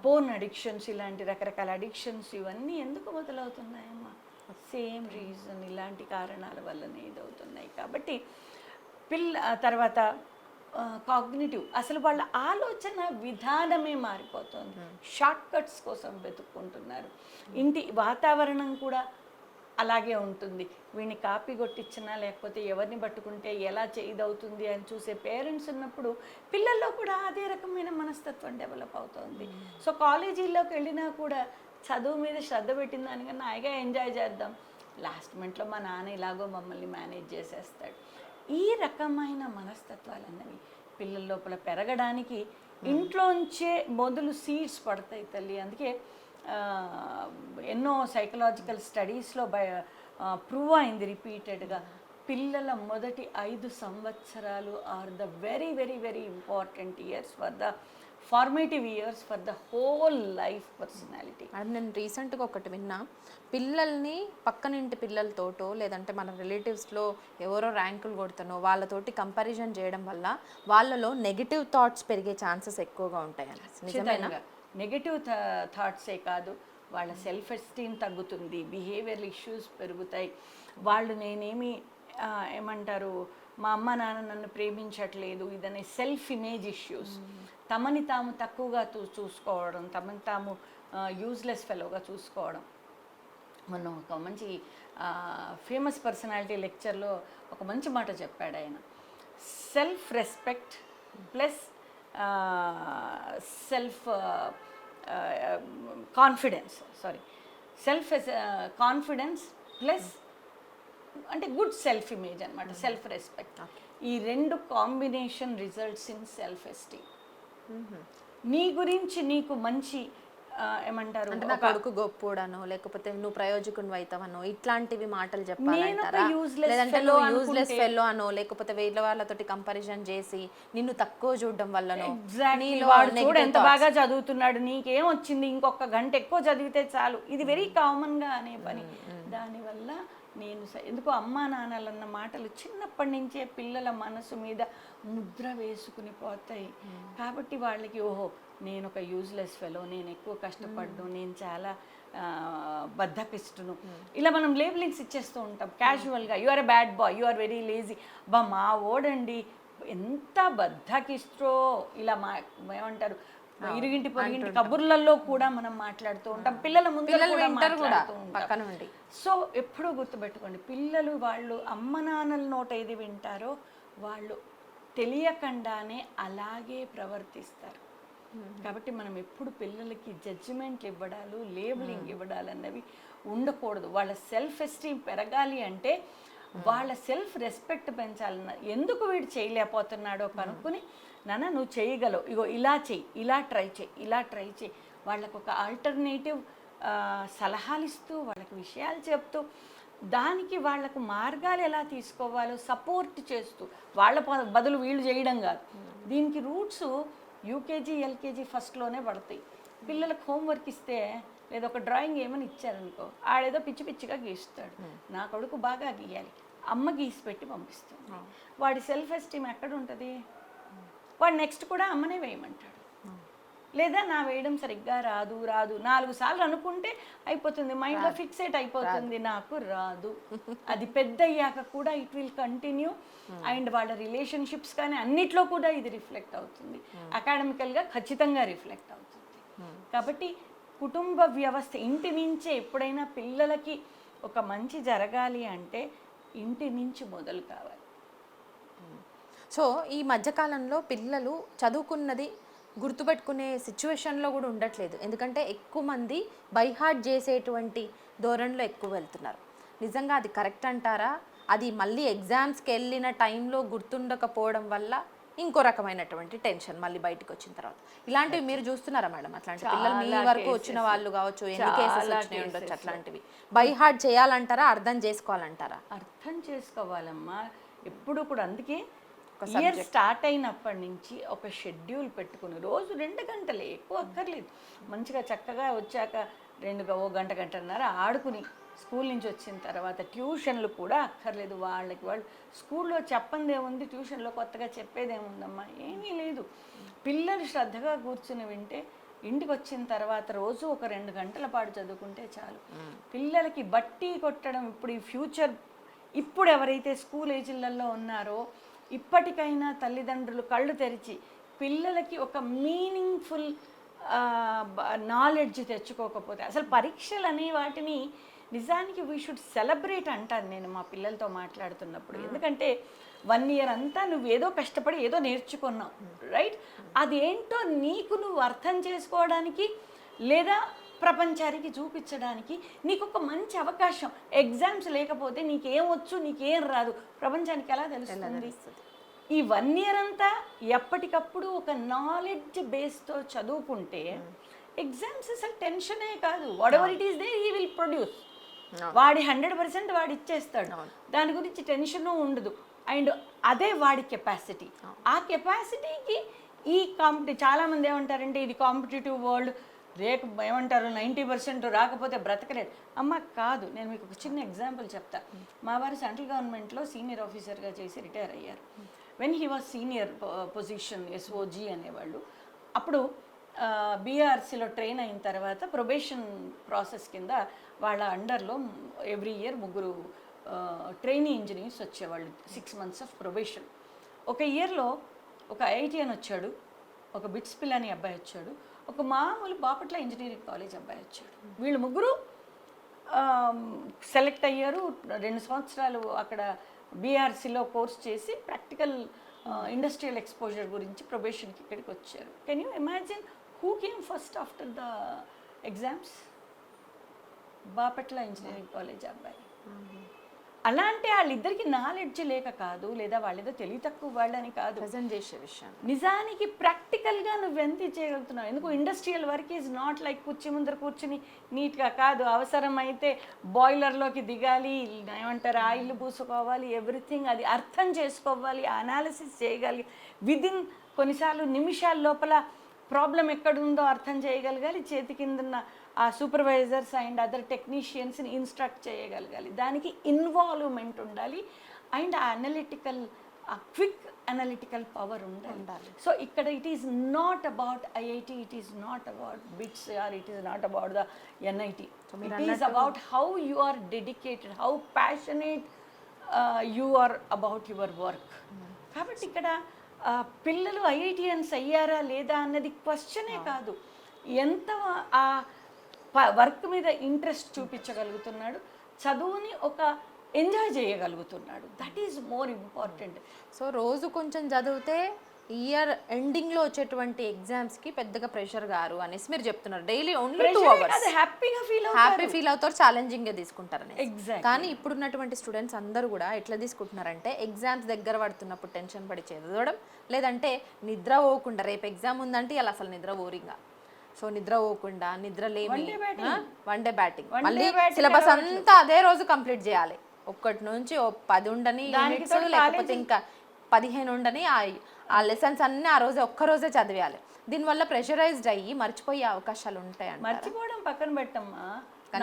పోర్న్ అడిక్షన్స్, ఇలాంటి రకరకాల అడిక్షన్స్ ఇవన్నీ ఎందుకు మొదలవుతున్నాయమ్మా? సేమ్ రీజన్, ఇలాంటి కారణాల వల్లనే ఇదవుతున్నాయి. కాబట్టి తర్వాత కాగ్నిటివ్, అసలు వాళ్ళ ఆలోచన విధానమే మారిపోతుంది. షార్ట్ కట్స్ కోసం వెతుక్కుంటున్నారు. ఇంటి వాతావరణం కూడా అలాగే ఉంటుంది. వీడిని కాపీ కొట్టించినా లేకపోతే ఎవరిని పట్టుకుంటే ఎలా ఇదవుతుంది అని చూసే పేరెంట్స్ ఉన్నప్పుడు పిల్లల్లో కూడా అదే రకమైన మనస్తత్వం డెవలప్ అవుతుంది. సో కాలేజీల్లోకి వెళ్ళినా కూడా చదువు మీద శ్రద్ధ పెట్టిన దానికన్నా హాయిగా ఎంజాయ్ చేద్దాం, లాస్ట్ మినిట్లో మా నాన్న ఇలాగో మమ్మల్ని మేనేజ్ చేసేస్తాడు. ఈ రకమైన మనస్తత్వాలు అన్నవి పిల్లల లోపల పెరగడానికి ఇంట్లోంచే మొదలు సీడ్స్ పడతాయి తల్లి. అందుకే ఎన్నో సైకలాజికల్ స్టడీస్లో ప్రూవ్ అయింది రిపీటెడ్గా, పిల్లల మొదటి 5 సంవత్సరాలు are the very very very important years for the formative years for the whole life personality. Madam, నేను రీసెంట్గా ఒకటి విన్నా, పిల్లల్ని పక్కనింటి పిల్లలతోటో లేదంటే మన రిలేటివ్స్లో ఎవరో ర్యాంకులు కొడుతానో వాళ్ళతోటి కంపారిజన్ చేయడం వల్ల వాళ్ళలో నెగిటివ్ థాట్స్ పెరిగే ఛాన్సెస్ ఎక్కువగా ఉంటాయని. నిజమేనా? నెగిటివ్ థాట్సే కాదు, వాళ్ళ సెల్ఫ్ ఎస్టీమ్ తగ్గుతుంది, బిహేవియరల్ ఇష్యూస్ పెరుగుతాయి. వాళ్ళు నేనేమి ఏమంటారు, మా అమ్మ నాన్న నన్ను ప్రేమించట్లేదు ఇదనే సెల్ఫ్ ఇమేజ్ ఇష్యూస్, తమని తాము తక్కువగా చూసుకోవడం, తమని తాము యూజ్లెస్ ఫెలోగా చూసుకోవడం. మొన్న ఒక మంచి ఫేమస్ పర్సనాలిటీ లెక్చర్లో ఒక మంచి మాట చెప్పాడు ఆయన, self respect plus self confidence, confidence plus అంటే గుడ్ సెల్ఫ్ ఇమేజ్ అనమాట, సెల్ఫ్ రెస్పెక్ట్. ఈ 2 combination results in self esteem. నీ గురించి నీకు మంచి ఏమంటారు, నా కొడుకు గొప్పోడనో లేకపోతే నువ్వు ప్రయోజకుని అవుతావనో ఇట్లాంటివి మాటలు చెప్పాలంటారా? లేదంటే నువ్వు యూజ్లెస్ ఫెల్లో అనో లేకపోతే వేరే వాళ్ళతోటి కంపారిజన్ చేసి నిన్ను తక్కువ చూడడం వల్లనో, చూడు ఎంత బాగా చదువుతున్నాడు, నీకేం వచ్చింది, ఇంకొక గంట ఎక్కువ చదివితే చాలు, ఇది వెరీ కామన్గా అనే పని. దానివల్ల నేను ఎందుకో అమ్మా నాన్నలన్న మాటలు చిన్నప్పటి నుంచే పిల్లల మనసు మీద ముద్ర వేసుకుని పోతాయి. కాబట్టి వాళ్ళకి ఓహో నేను ఒక యూజ్లెస్ ఫెలో, నేను ఎక్కువ కష్టపడ్డు, నేను చాలా బద్ధకిస్తును, ఇలా మనం లేబులింగ్స్ ఇచ్చేస్తూ ఉంటాం క్యాజువల్గా. You are a bad boy, you are very lazy, మా ఓడండి ఎంత బద్ధకిస్ట్రో, ఇలా ఏమంటారు ఇరుగింటి పొరుగింటి కబుర్లలో కూడా మనం మాట్లాడుతూ ఉంటాం, పిల్లల ముందు మాట్లాడుతూ ఉంటాం. సో ఎప్పుడూ గుర్తుపెట్టుకోండి, పిల్లలు వాళ్ళు అమ్మ నాన్నల నోట ఏది వింటారో వాళ్ళు తెలియకుండానే అలాగే ప్రవర్తిస్తారు. కాబట్టి మనం ఎప్పుడు పిల్లలకి జడ్జిమెంట్లు ఇవ్వడాలు, లేబులింగ్ ఇవ్వడాలన్నవి ఉండకూడదు. వాళ్ళ సెల్ఫ్ ఎస్టీమ్ పెరగాలి అంటే వాళ్ళ సెల్ఫ్ రెస్పెక్ట్ పెంచాలన్న, ఎందుకు వీడు చేయలేకపోతున్నాడో కనుక్కుని నాన్న నువ్వు చేయగలవు, ఇగో ఇలా చెయ్యి, ఇలా ట్రై చేయి, వాళ్ళకు ఒక ఆల్టర్నేటివ్ సలహాలు ఇస్తూ వాళ్ళకి విషయాలు చెప్తూ దానికి వాళ్లకు మార్గాలు ఎలా తీసుకోవాలో సపోర్ట్ చేస్తూ, వాళ్ళ బదులు వీళ్ళు చేయడం కాదు. దీనికి రూట్స్ యూకేజీ ఎల్కేజీ ఫస్ట్లోనే పడతాయి. పిల్లలకు హోంవర్క్ ఇస్తే లేదా ఒక డ్రాయింగ్ ఏమని ఇచ్చారనుకో, ఆడేదో పిచ్చి పిచ్చిగా గీస్తాడు, నా కొడుకు బాగా గీయాలి, అమ్మ గీసి పెట్టి పంపిస్తుంది. వాడి సెల్ఫ్ ఎస్టీమ్ ఎక్కడ ఉంటుంది? వాడు నెక్స్ట్ కూడా అమ్మనే వేయమంటాడు, లేదా నా వేయడం సరిగ్గా రాదు 4 సార్లు అనుకుంటే అయిపోతుంది, మైండ్లో ఫిక్సేట్ అయిపోతుంది, నాకు రాదు. అది పెద్ద అయ్యాక కూడా ఇట్ విల్ కంటిన్యూ. అండ్ వాళ్ళ రిలేషన్షిప్స్ కానీ అన్నిట్లో కూడా ఇది రిఫ్లెక్ట్ అవుతుంది, అకాడమికల్గా ఖచ్చితంగా రిఫ్లెక్ట్ అవుతుంది. కాబట్టి కుటుంబ వ్యవస్థ ఇంటి నుంచే ఎప్పుడైనా పిల్లలకి ఒక మంచి జరగాలి అంటే ఇంటి నుంచి మొదలు కావాలి. సో ఈ మధ్యకాలంలో పిల్లలు చదువుకున్నది గుర్తుపెట్టుకునే సిచ్యువేషన్లో కూడా ఉండట్లేదు, ఎందుకంటే ఎక్కువ మంది బైహార్ట్ చేసేటువంటి ధోరణిలో ఎక్కువ వెళ్తున్నారు. నిజంగా అది కరెక్ట్ అంటారా? అది మళ్ళీ ఎగ్జామ్స్కి వెళ్ళిన టైంలో గుర్తుండకపోవడం వల్ల ఇంకో రకమైనటువంటి టెన్షన్ మళ్ళీ బయటకు వచ్చిన తర్వాత, ఇలాంటివి మీరు చూస్తున్నారా మేడం? అట్లాంటి పిల్లలు మీ వరకు వచ్చిన వాళ్ళు కావచ్చు, ఎన్ని కేసెస్ వచ్చినాయి ఉండొచ్చు, అట్లాంటివి బైహార్ట్ చేయాలంటారా, అర్థం చేసుకోవాలంటారా? అర్థం చేసుకోవాలమ్మా ఎప్పుడు కూడా. అందుకే ఇయర్ స్టార్ట్ అయినప్పటి నుంచి ఒక షెడ్యూల్ పెట్టుకుని రోజు 2 గంటలే, ఎక్కువ అక్కర్లేదు. మంచిగా చక్కగా వచ్చాక ఓ గంటన్నర ఆడుకుని స్కూల్ నుంచి వచ్చిన తర్వాత ట్యూషన్లు కూడా అక్కర్లేదు. వాళ్ళకి వాళ్ళు స్కూల్లో చెప్పంది ఏముంది, ట్యూషన్లో కొత్తగా చెప్పేది ఏముందమ్మా, ఏమీ లేదు. పిల్లలు శ్రద్ధగా కూర్చుని వింటే ఇంటికి వచ్చిన తర్వాత రోజు ఒక 2 గంటల పాటు చదువుకుంటే చాలు. పిల్లలకి బట్టి కొట్టడం ఇప్పుడు ఈ ఫ్యూచర్, ఇప్పుడు ఎవరైతే స్కూల్ ఏజ్లలో ఉన్నారో ఇప్పటికైనా తల్లిదండ్రులు కళ్ళు తెరిచి పిల్లలకి ఒక మీనింగ్ఫుల్ నాలెడ్జ్ తెచ్చుకోకపోతే, అసలు పరీక్షలు అనే వాటిని నిజానికి వీ షుడ్ సెలబ్రేట్ అంటాను నేను మా పిల్లలతో మాట్లాడుతున్నప్పుడు. ఎందుకంటే 1 ఇయర్ అంతా నువ్వు ఏదో కష్టపడి ఏదో నేర్చుకున్నావు, రైట్? అదేంటో నీకు నువ్వు అర్థం చేసుకోవడానికి లేదా ప్రపంచానికి చూపించడానికి నీకు ఒక మంచి అవకాశం. ఎగ్జామ్స్ లేకపోతే నీకేం వచ్చు, నీకేం రాదు, ప్రపంచానికి ఎలా తెలుస్తుంది? ఈ 1 ఇయర్ అంతా ఎప్పటికప్పుడు ఒక నాలెడ్జ్ బేస్తో చదువుకుంటే ఎగ్జామ్స్ అసలు టెన్షనే కాదు. What ever it is they he will produce. వాడి 100% వాడు ఇచ్చేస్తాడు, దాని గురించి టెన్షను ఉండదు. అండ్ అదే వాడి కెపాసిటీ. ఆ కెపాసిటీకి ఈ చాలామంది ఏమంటారంటే ఇది కాంపిటేటివ్ వరల్డ్, ఏమంటారు 90% రాకపోతే బ్రతకలేడు. అమ్మ కాదు, నేను మీకు ఒక చిన్న ఎగ్జాంపుల్ చెప్తా. మా వారు సెంట్రల్ గవర్నమెంట్లో సీనియర్ ఆఫీసర్గా చేసి రిటైర్ అయ్యారు. When he was senior position SOG అనేవాళ్ళు. అప్పుడు బీఆర్సీలో ట్రైన్ అయిన తర్వాత ప్రొబేషన్ ప్రాసెస్ కింద వాళ్ళ అండర్లో ఎవ్రీ ఇయర్ 3 ట్రైనీ ఇంజనీర్స్ వచ్చేవాళ్ళు. 6 months ఆఫ్ ప్రొబేషన్. ఒక ఇయర్లో ఒక IITN వచ్చాడు, ఒక బిట్స్ పిల్లని అబ్బాయి వచ్చాడు, ఒక మామూలు బాపట్ల ఇంజనీరింగ్ కాలేజ్ అబ్బాయి వచ్చాడు. వీళ్ళు 3 సెలెక్ట్ అయ్యారు. 2 సంవత్సరాలు అక్కడ బీఆర్సీలో కోర్స్ చేసి ప్రాక్టికల్ ఇండస్ట్రియల్ ఎక్స్పోజర్ గురించి ప్రొబేషన్కి ఇక్కడికి వచ్చారు. Can you imagine who came first after the exams? Bapatla engineering college అబ్బాయి. అలాంటి వాళ్ళిద్దరికి నాలెడ్జ్ లేక కాదు, లేదా వాళ్ళేదో తెలివి తక్కువ వాళ్ళని కాదు, ప్రజెంట్ చేసే విషయం. నిజానికి ప్రాక్టికల్గా నువ్వెంత చేయగలుగుతున్నావు. ఎందుకు industrial work is not like కుర్చీ ముందర కూర్చుని నీట్గా కాదు. అవసరమైతే బాయిలర్లోకి దిగాలి, ఏమంటారు ఆయిల్ పూసుకోవాలి, ఎవ్రీథింగ్ అది అర్థం చేసుకోవాలి, అనాలిసిస్ చేయగలిగి విదిన్ కొన్నిసార్లు నిమిషాల లోపల ప్రాబ్లం ఎక్కడుందో అర్థం చేయగలగాలి. చేతి కిందన్న ఆ సూపర్వైజర్స్ అండ్ అదర్ టెక్నీషియన్స్ని ఇన్స్ట్రక్ట్ చేయగలగాలి. దానికి ఇన్వాల్వ్మెంట్ ఉండాలి. అండ్ ఆ క్విక్ అనలిటికల్ పవర్ ఉండాలి. సో ఇక్కడ it is not about IIT, it is not about BITS, or it is not about the NIT. It is about how you are dedicated, how passionate you are about your work. కాబట్టి ఇక్కడ పిల్లలు IITians అయ్యారా లేదా అన్నది క్వశ్చనే కాదు, ఎంత ఆ వర్క్ మీద ఇంట్రెస్ట్ చూపించగలుగుతున్నాడు, చదువుని ఒక ఎంజాయ్ చేయగలుగుతున్నాడు. That is more important. So రోజు కొంచెం చదివితే ఇయర్ ఎండింగ్లో వచ్చేటువంటి ఎగ్జామ్స్కి పెద్దగా ప్రెషర్ గారు అనేసి మీరు చెప్తున్నారు. Daily only 2 hours happy feel అవుతారు, ఛాలెంజింగ్గా తీసుకుంటారని. కానీ ఇప్పుడున్నటువంటి స్టూడెంట్స్ అందరూ కూడా ఎట్లా తీసుకుంటున్నారంటే ఎగ్జామ్స్ దగ్గర పడుతున్నప్పుడు టెన్షన్ పడి చదవడం, లేదంటే నిద్ర పోకుండా రేపు ఎగ్జామ్ ఉందంటే ఇలా అసలు నిద్ర పోరింగా, సో నిద్ర పోకుండా నిద్రలేమి, 1 day బ్యాటింగ్, మళ్ళీ సిలబస్ అంతా అదే రోజు కంప్లీట్ చేయాలి. 1 నుంచి 10 ఉండని యూనిట్స్, లేకపోతే ఇంకా 15 ఉండని ఆ లెసన్స్ అన్నీ ఆ రోజు ఒక్కరోజే చదివేయాలి. దీనివల్ల ప్రెషరైజ్డ్ అయ్యి మర్చిపోయే అవకాశాలు ఉంటాయి. మర్చిపోవడం పక్కన పెట్టమ్మా,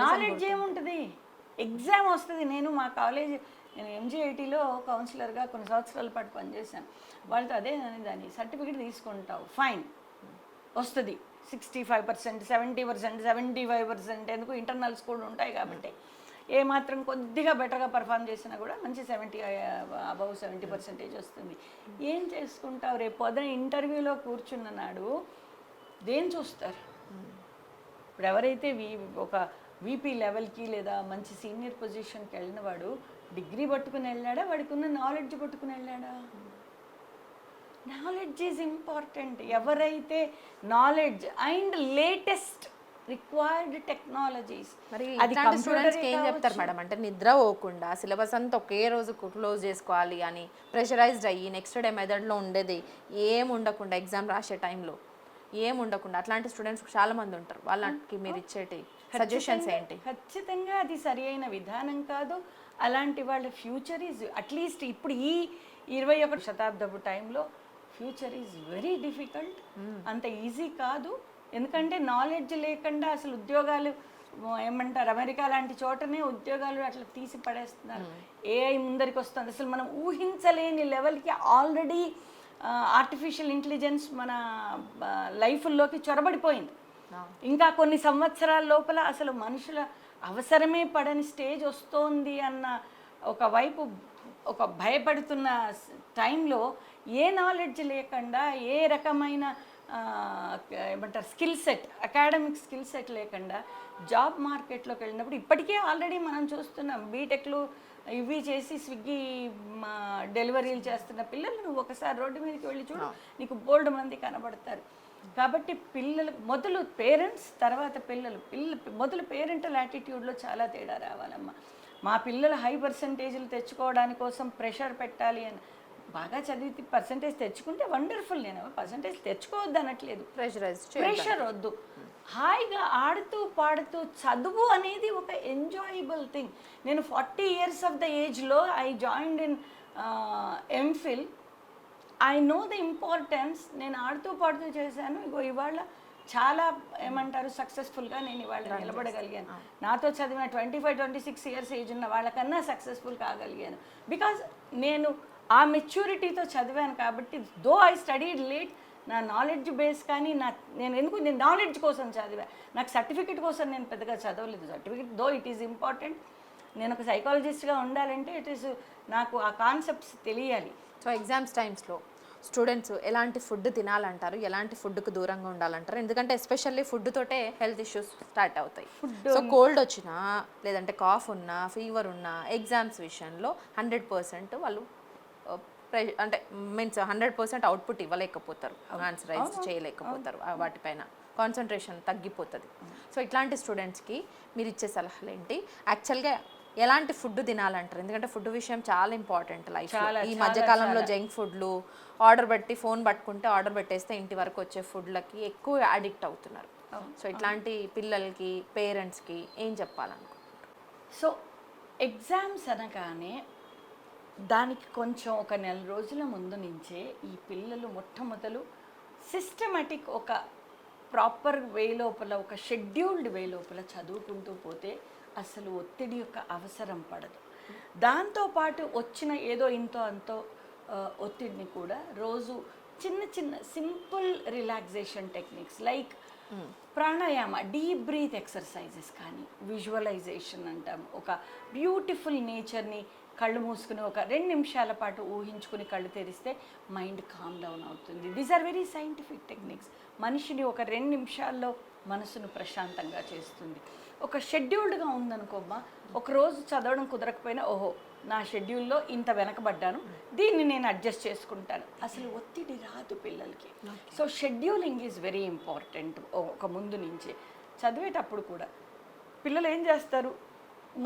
నాలెడ్జ్ ఏముంటుంది? ఎగ్జామ్ వస్తుంది. నేను మా కాలేజ్, నేను MGITలో కౌన్సిలర్గా కొన్ని సంవత్సరాల పాటు పనిచేశాను. వాళ్ళతో అదే దాని సర్టిఫికేట్ తీసుకుంటావు, ఫైన్ వస్తుంది 65%, 70%, 75%. ఎందుకు ఇంటర్నల్స్ కూడా ఉంటాయి కాబట్టి ఏమాత్రం కొద్దిగా బెటర్గా పర్ఫామ్ చేసినా కూడా మంచి 70% వస్తుంది. ఏం చేసుకుంటావు? రేపు పొద్దున ఇంటర్వ్యూలో కూర్చున్న నాడు దేని చూస్తారు? ఇప్పుడు ఎవరైతే ఒక VP లెవెల్కి లేదా మంచి సీనియర్ పొజిషన్కి వెళ్ళిన వాడు డిగ్రీ పట్టుకుని వెళ్ళాడా, వాడికి ఉన్న నాలెడ్జ్ పట్టుకుని వెళ్ళాడా? Knowledge is important. ఎవరైతే knowledge and latest required technologies, మరి అట్లాంటి స్టూడెంట్స్కి ఏం చెప్తారు మేడం? అంటే నిద్ర పోకుండా సిలబస్ అంతా ఒకే రోజు క్లోజ్ చేసుకోవాలి అని ప్రెషరైజ్డ్ అయ్యి నెక్స్ట్ డే మెథడ్లో ఉండేది ఏం ఉండకుండా, ఎగ్జామ్ రాసే టైంలో ఏం ఉండకుండా అట్లాంటి స్టూడెంట్స్ చాలా మంది ఉంటారు. వాళ్ళకి మీరు ఇచ్చేటి సజెషన్స్ ఏంటి? ఖచ్చితంగా అది సరి అయిన విధానం కాదు. అలాంటి వాళ్ళ ఫ్యూచర్ ఈజ్ అట్లీస్ట్ ఇప్పుడు 21వ శతాబ్దపు టైంలో ఫ్యూచర్ ఈజ్ వెరీ డిఫికల్ట్. అంత ఈజీ కాదు, ఎందుకంటే నాలెడ్జ్ లేకుండా అసలు ఉద్యోగాలు ఏమంటారు, అమెరికా లాంటి చోటనే ఉద్యోగాలు అట్లా తీసి పడేస్తున్నారు. ఏఐ ముందరికి వస్తుంది, అసలు మనం ఊహించలేని లెవెల్కి ఆల్రెడీ ఆర్టిఫిషియల్ ఇంటెలిజెన్స్ మన లైఫ్లోకి చొరబడిపోయింది. ఇంకా కొన్ని సంవత్సరాల లోపల అసలు మనుషుల అవసరమే పడని స్టేజ్ వస్తోంది అన్న ఒకవైపు ఒక భయపడుతున్న టైంలో ఏ నాలెడ్జ్ లేకుండా, ఏ రకమైన ఏమంటారు skill set, academic skill set లేకుండా జాబ్ మార్కెట్లోకి వెళ్ళినప్పుడు ఇప్పటికే ఆల్రెడీ మనం చూస్తున్నాం బీటెక్లు ఇవి చేసి స్విగ్గీ డెలివరీలు చేస్తున్న పిల్లలు నువ్వు ఒకసారి రోడ్డు మీదకి వెళ్ళి చూడు, నీకు బోల్డ్ మంది కనబడతారు. కాబట్టి పిల్లలు మొదలు పేరెంట్స్, తర్వాత మొదలు పేరెంటల్ యాటిట్యూడ్లో చాలా తేడా రావాలమ్మా. మా పిల్లలు హై పర్సంటేజ్లు తెచ్చుకోవడాని కోసం ప్రెషర్ పెట్టాలి అని, బాగా చదివి పర్సంటేజ్ తెచ్చుకుంటే వండర్ఫుల్, నేను పర్సంటేజ్ తెచ్చుకోవద్దు అనట్లేదు, ప్రెషర్ వద్దు. హాయిగా ఆడుతూ పాడుతూ చదువు అనేది ఒక ఎంజాయబుల్ థింగ్. నేను 40 years ఆఫ్ ద ఏజ్లో I joined in MPhil. I know the importance. నేను ఆడుతూ పాడుతూ చేశాను. ఇవాళ చాలా ఏమంటారు సక్సెస్ఫుల్గా నేను ఇవాళ నిలబడగలిగాను. నాతో చదివిన 25-26 years ఏజ్ ఉన్న వాళ్ళకన్నా సక్సెస్ఫుల్ కాగలిగాను. బికాజ్ నేను ఆ మెచ్యూరిటీతో చదివాను కాబట్టి. దో ఐ స్టడీడ్ లేట్, నా నాలెడ్జ్ బేస్ కానీ నేను నాలెడ్జ్ కోసం చదివా. నాకు సర్టిఫికెట్ కోసం నేను పెద్దగా చదవలేదు. Certificate though it is important. నేను ఒక సైకాలజిస్ట్గా ఉండాలంటే నాకు ఆ కాన్సెప్ట్స్ తెలియాలి. సో ఎగ్జామ్స్ టైమ్స్లో స్టూడెంట్స్ ఎలాంటి ఫుడ్ తినాలంటారు, ఎలాంటి ఫుడ్కు దూరంగా ఉండాలంటారు? ఎందుకంటే ఎస్పెషల్లీ ఫుడ్ తోటే హెల్త్ ఇష్యూస్ స్టార్ట్ అవుతాయి. సో కోల్డ్ వచ్చినా, లేదంటే కాఫ్ ఉన్నా, ఫీవర్ ఉన్నా, ఎగ్జామ్స్ విషయంలో 100% వాళ్ళు అంటే మీన్స్ 100% అవుట్పుట్ ఇవ్వలేకపోతారు, ఆన్సర్ రైజ్ చేయలేకపోతారు, వాటిపైన కాన్సన్ట్రేషన్ తగ్గిపోతుంది. సో ఇట్లాంటి స్టూడెంట్స్కి మీరు ఇచ్చే సలహాలు ఏంటి? యాక్చువల్గా ఎలాంటి ఫుడ్ తినాలంటారు? ఎందుకంటే ఫుడ్ విషయం చాలా ఇంపార్టెంట్ లైఫ్. ఈ మధ్యకాలంలో జంక్ ఫుడ్లు ఆర్డర్ పెట్టి ఫోన్ పట్టుకుంటే ఆర్డర్ పెట్టేస్తే ఇంటి వరకు వచ్చే ఫుడ్లకి ఎక్కువ అడిక్ట్ అవుతున్నారు. సో ఇట్లాంటి పిల్లలకి, పేరెంట్స్కి ఏం చెప్పాలనుకుంటున్నారు? సో ఎగ్జామ్స్ అనగానే దానికి కొంచెం ఒక 1 నెల రోజుల ముందు నుంచే ఈ పిల్లలు మొట్టమొదలు సిస్టమేటిక్ ఒక ప్రాపర్ వే లోపల, ఒక షెడ్యూల్డ్ వే లోపల చదువుకుంటూ పోతే అసలు ఒత్తిడి యొక్క అవసరం పడదు. దాంతోపాటు వచ్చిన ఏదో ఇంతో అంతో ఒత్తిడిని కూడా రోజు చిన్న చిన్న simple relaxation techniques like pranayama, deep breath exercises కానీ, విజువలైజేషన్ అంటాం, ఒక బ్యూటిఫుల్ నేచర్ని కళ్ళు మూసుకుని ఒక 2 నిమిషాల పాటు ఊహించుకుని కళ్ళు తెరిస్తే మైండ్ కామ్ డౌన్ అవుతుంది. These are very scientific techniques. మనిషిని ఒక 2 నిమిషాల్లో మనసును ప్రశాంతంగా చేస్తుంది. ఒక షెడ్యూల్డ్గా ఉందనుకోమ్మా, ఒకరోజు చదవడం కుదరకపోయినా ఓహో నా షెడ్యూల్లో ఇంత వెనకబడ్డాను, దీన్ని నేను అడ్జస్ట్ చేసుకుంటాను, అసలు ఒత్తిడి రాదు పిల్లలకి. So scheduling is very important. ఒక ముందు నుంచే చదివేటప్పుడు కూడా పిల్లలు ఏం చేస్తారు,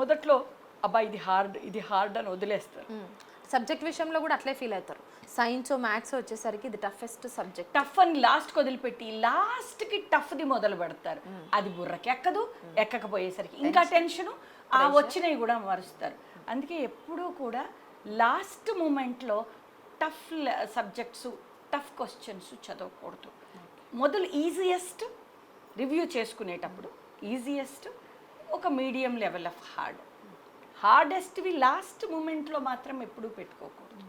మొదట్లో అబ్బా ఇది హార్డ్ అని వదిలేస్తారు. సబ్జెక్ట్ విషయంలో కూడా అట్లే ఫీల్ అవుతారు. సైన్స్ మ్యాథ్స్ వచ్చేసరికి ఇది టఫెస్ట్ సబ్జెక్ట్, టఫ్ అని లాస్ట్కి వదిలిపెట్టి లాస్ట్కి టఫ్ది మొదలు పెడతారు. అది బుర్రకి ఎక్కకపోయేసరికి ఇంకా టెన్షను, ఆ వచ్చినవి కూడా మరుస్తారు. అందుకే ఎప్పుడూ కూడా లాస్ట్ మూమెంట్లో టఫ్ సబ్జెక్ట్స్, టఫ్ క్వశ్చన్స్ చదవకూడదు. మొదలు ఈజియెస్ట్ రివ్యూ చేసుకునేటప్పుడు ఈజియెస్ట్, ఒక మీడియం లెవెల్ ఆఫ్ హార్డెస్ట్వి లాస్ట్ మూమెంట్లో మాత్రం ఎప్పుడూ పెట్టుకోకూడదు.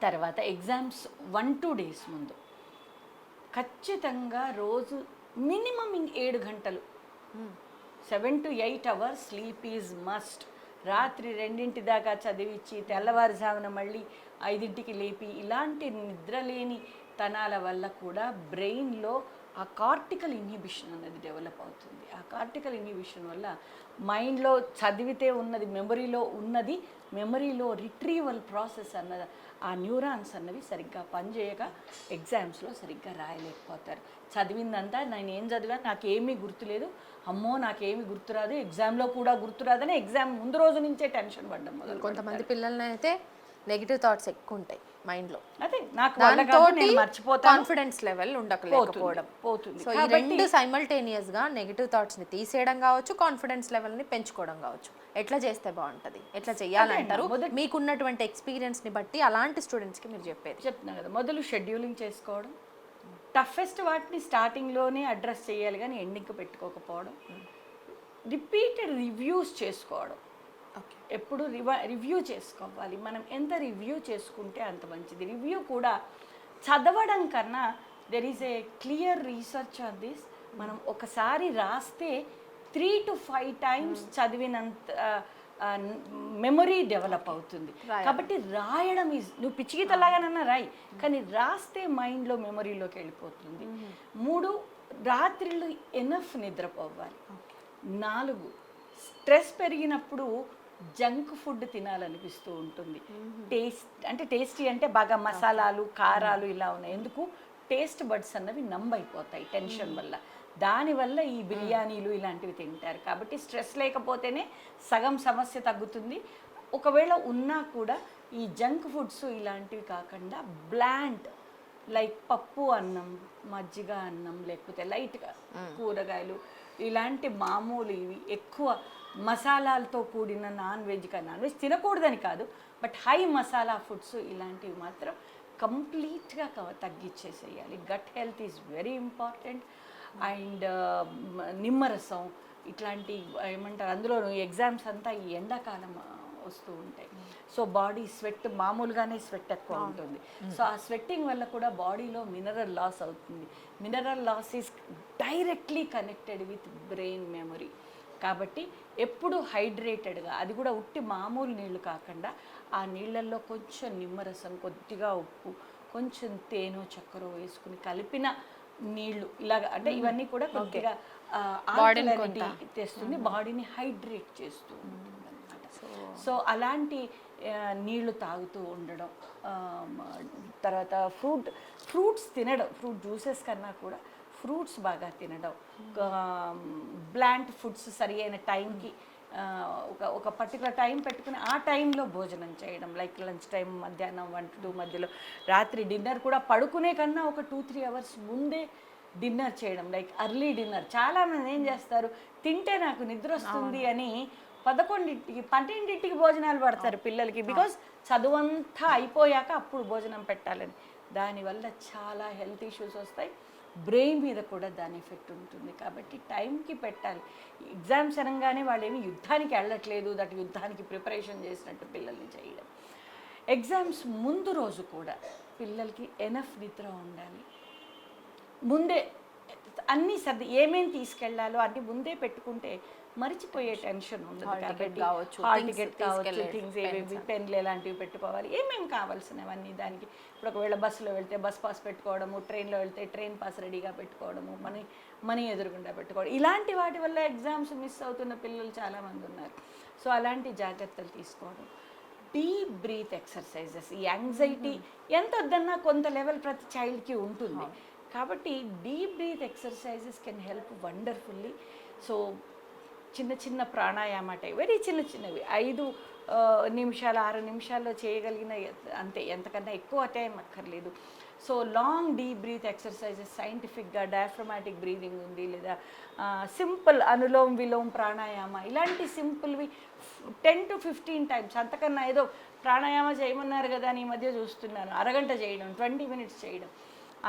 తర్వాత ఎగ్జామ్స్ 1-2 days ముందు ఖచ్చితంగా రోజు మినిమం 7 గంటలు, 7 to 8 hours sleep is must. రాత్రి 2 దాకా చదివించి తెల్లవారుజామున మళ్ళీ 5 లేపి ఇలాంటి నిద్రలేని తనాల వల్ల కూడా బ్రెయిన్లో ఆ కార్టికల్ ఇన్హిబిషన్ అనేది డెవలప్ అవుతుంది. ఆ కార్టికల్ ఇన్హిబిషన్ వల్ల మైండ్లో చదివితే ఉన్నది మెమరీలో రిట్రీవల్ ప్రాసెస్ అన్నది, ఆ న్యూరాన్స్ అన్నవి సరిగ్గా పనిచేయక ఎగ్జామ్స్లో సరిగ్గా రాయలేకపోతారు. చదివిందంతా నేను ఏం చదివాను నాకేమీ గుర్తులేదు, అమ్మో నాకేమీ గుర్తురాదు, ఎగ్జామ్లో కూడా గుర్తురాదని ఎగ్జామ్ ముందు రోజు నుంచే టెన్షన్ పడ్డం మొదలు. కొంతమంది పిల్లల్ని అయితే నెగిటివ్ థాట్స్ ఎక్కువ ఉంటాయి మైండ్లో, అదే నాకు వల్ల కాదు, నేను మర్చిపోతాను, కాన్ఫిడెన్స్ లెవెల్ ఉండకపోవడం పోతుంది. సో ఈ రెండు సైమల్టేనియస్గా నెగిటివ్ థాట్స్ని తీసేయడం కావచ్చు, కాన్ఫిడెన్స్ లెవెల్ని పెంచుకోవడం కావచ్చు. ఎట్లా చేస్తే బాగుంటుంది, ఎట్లా చేయాలంటారు మీకున్నటువంటి ఎక్స్పీరియన్స్ని బట్టి అలాంటి స్టూడెంట్స్కి మీరు చెప్తున్నా కదా, మొదలు షెడ్యూలింగ్ చేసుకోవడం, టఫెస్ట్ వాటిని స్టార్టింగ్లోనే అడ్రస్ చేయాలి కానీ ఎండింగ్కి పెట్టుకోకపోవడం, రిపీటెడ్ రివ్యూస్ చేసుకోవడం. ఎప్పుడు రివ్యూ చేసుకోవాలి. మనం ఎంత రివ్యూ చేసుకుంటే అంత మంచిది. రివ్యూ కూడా చదవడం కన్నా there is a clear research on this. మనం ఒకసారి రాస్తే 3 to 5 times చదివినంత మెమొరీ డెవలప్ అవుతుంది. కాబట్టి రాయడం నువ్వు పిచ్చిగీతలాగానన్నా రాయి, కానీ రాస్తే మైండ్లో మెమొరీలోకి వెళ్ళిపోతుంది. 3 రాత్రిళ్ళు ఎనఫ్ నిద్రపోవాలి. 4 స్ట్రెస్ పెరిగినప్పుడు జంక్ ఫుడ్ తినాలనిపిస్తూ ఉంటుంది. టేస్టీ అంటే బాగా మసాలాలు, కారాలు ఇలా ఉన్నాయి. ఎందుకు? టేస్ట్ బడ్స్ అన్నవి అయిపోతాయి టెన్షన్ వల్ల. దానివల్ల ఈ బిర్యానీలు ఇలాంటివి తింటారు. కాబట్టి స్ట్రెస్ లేకపోతేనే సగం సమస్య తగ్గుతుంది. ఒకవేళ ఉన్నా కూడా ఈ జంక్ ఫుడ్స్ ఇలాంటివి కాకుండా బ్లాండ్ లైక్ పప్పు అన్నం, మజ్జిగ అన్నం, లేకపోతే లైట్గా కూరగాయలు, ఇలాంటి మామూలు ఇవి ఎక్కువ మసాలాలతో కూడిన నాన్ వెజ్ తినకూడదని కాదు, బట్ హై మసాలా ఫుడ్స్ ఇలాంటివి మాత్రం కంప్లీట్గా తగ్గించేసేయాలి. Gut health is very important. And నిమ్మరసం ఇట్లాంటి ఏమంటారు, అందులో ఎగ్జామ్స్ అంతా ఈ ఎండాకాలం వస్తూ ఉంటాయి. సో బాడీ స్వెట్, మామూలుగానే స్వెట్ ఎక్కువ ఉంటుంది. సో ఆ స్వెట్టింగ్ వల్ల కూడా బాడీలో మినరల్ లాస్ అవుతుంది. Mineral loss is directly connected with brain memory. కాబట్టి ఎప్పుడు హైడ్రేటెడ్గా, అది కూడా ఉట్టి మామూలు నీళ్ళు కాకుండా ఆ నీళ్ళల్లో కొంచెం నిమ్మరసం, కొద్దిగా ఉప్పు, కొంచెం తేనె, చక్కెర వేసుకుని కలిపిన నీళ్ళు ఇలాగ, అంటే ఇవన్నీ కూడా కొద్దిగా ఆల్కలినిటీ తెస్తుంది, బాడీని హైడ్రేట్ చేస్తూ ఉంటుంది అన్నమాట. సో అలాంటి నీళ్లు తాగుతూ ఉండడం. తర్వాత ఫ్రూట్స్ తినడం, ఫ్రూట్ జ్యూసెస్ కన్నా కూడా ఫ్రూట్స్ బాగా తినడం. బ్లాంట్ ఫుడ్స్ సరి అయిన టైంకి ఒక పర్టికులర్ టైం పెట్టుకుని ఆ టైంలో భోజనం చేయడం. లైక్ లంచ్ టైం, మధ్యాహ్నం 1 to 2 మధ్యలో, రాత్రి డిన్నర్ కూడా పడుకునే కన్నా ఒక 2-3 hours ముందే డిన్నర్ చేయడం, లైక్ అర్లీ డిన్నర్. చాలామంది ఏం చేస్తారు, తింటే నాకు నిద్ర వస్తుంది అని 11ంటికి 12ంటికి భోజనాలు పడతారు పిల్లలకి, బికాజ్ చదువంతా అయిపోయాక అప్పుడు భోజనం పెట్టాలని. దానివల్ల చాలా హెల్త్ ఇష్యూస్ వస్తాయి, బ్రెయిన్ మీద కూడా దాని ఎఫెక్ట్ ఉంటుంది. కాబట్టి టైంకి పెట్టాలి. ఎగ్జామ్స్ అనగానే వాళ్ళు ఏమి యుద్ధానికి వెళ్ళట్లేదు, దట్ యుద్ధానికి ప్రిపరేషన్ చేసినట్టు పిల్లల్ని చేయడం. ఎగ్జామ్స్ ముందు రోజు కూడా పిల్లలకి ఎనఫ్ నిద్ర ఉండాలి. ముందే అన్నీ ఏమేమి తీసుకెళ్లాలో అన్ని ముందే పెట్టుకుంటే మర్చిపోయే టెన్షన్ ఉండదు. కాబట్టి హాల్ టికెట్ కావచ్చు, థింగ్స్ ఏవేవి, పెన్లు ఎలాంటివి పెట్టుకోవాలి, ఏమేమి కావాల్సినవన్నీ దానికి. ఇప్పుడు ఒకవేళ బస్సులో వెళ్తే బస్ పాస్ పెట్టుకోవడము, ట్రైన్లో వెళ్తే ట్రైన్ పాస్ రెడీగా పెట్టుకోవడము, మనీ ఎదురుగుండా పెట్టుకోవడం, ఇలాంటి వాటి వల్ల ఎగ్జామ్స్ మిస్ అవుతున్న పిల్లలు చాలామంది ఉన్నారు. సో అలాంటి జాగ్రత్తలు తీసుకోవడం. Deep breath exercises. ఈ యాంగ్జైటీ ఎంత వద్దన్నా కొంత లెవెల్ ప్రతి చైల్డ్కి ఉంటుంది. కాబట్టి deep breath exercises can help wonderfully. So చిన్న ప్రాణాయామ వెరీ చిన్నవి 5 నిమిషాలు 6 నిమిషాల్లో చేయగలిగిన అంతే, ఎంతకన్నా ఎక్కువ టైం అక్కర్లేదు. So long deep breath exercises సైంటిఫిక్గా డయాఫ్రమాటిక్ బ్రీదింగ్ ఉంది, లేదా సింపుల్ అనులోమ్ విలోమ్ ప్రాణాయామ, ఇలాంటి సింపుల్వి 10 to 15 times. అంతకన్నా ఏదో ప్రాణాయామ చేయమన్నారు కదా అని ఈ మధ్య చూస్తున్నాను, అరగంట చేయడం, 20 minutes చేయడం,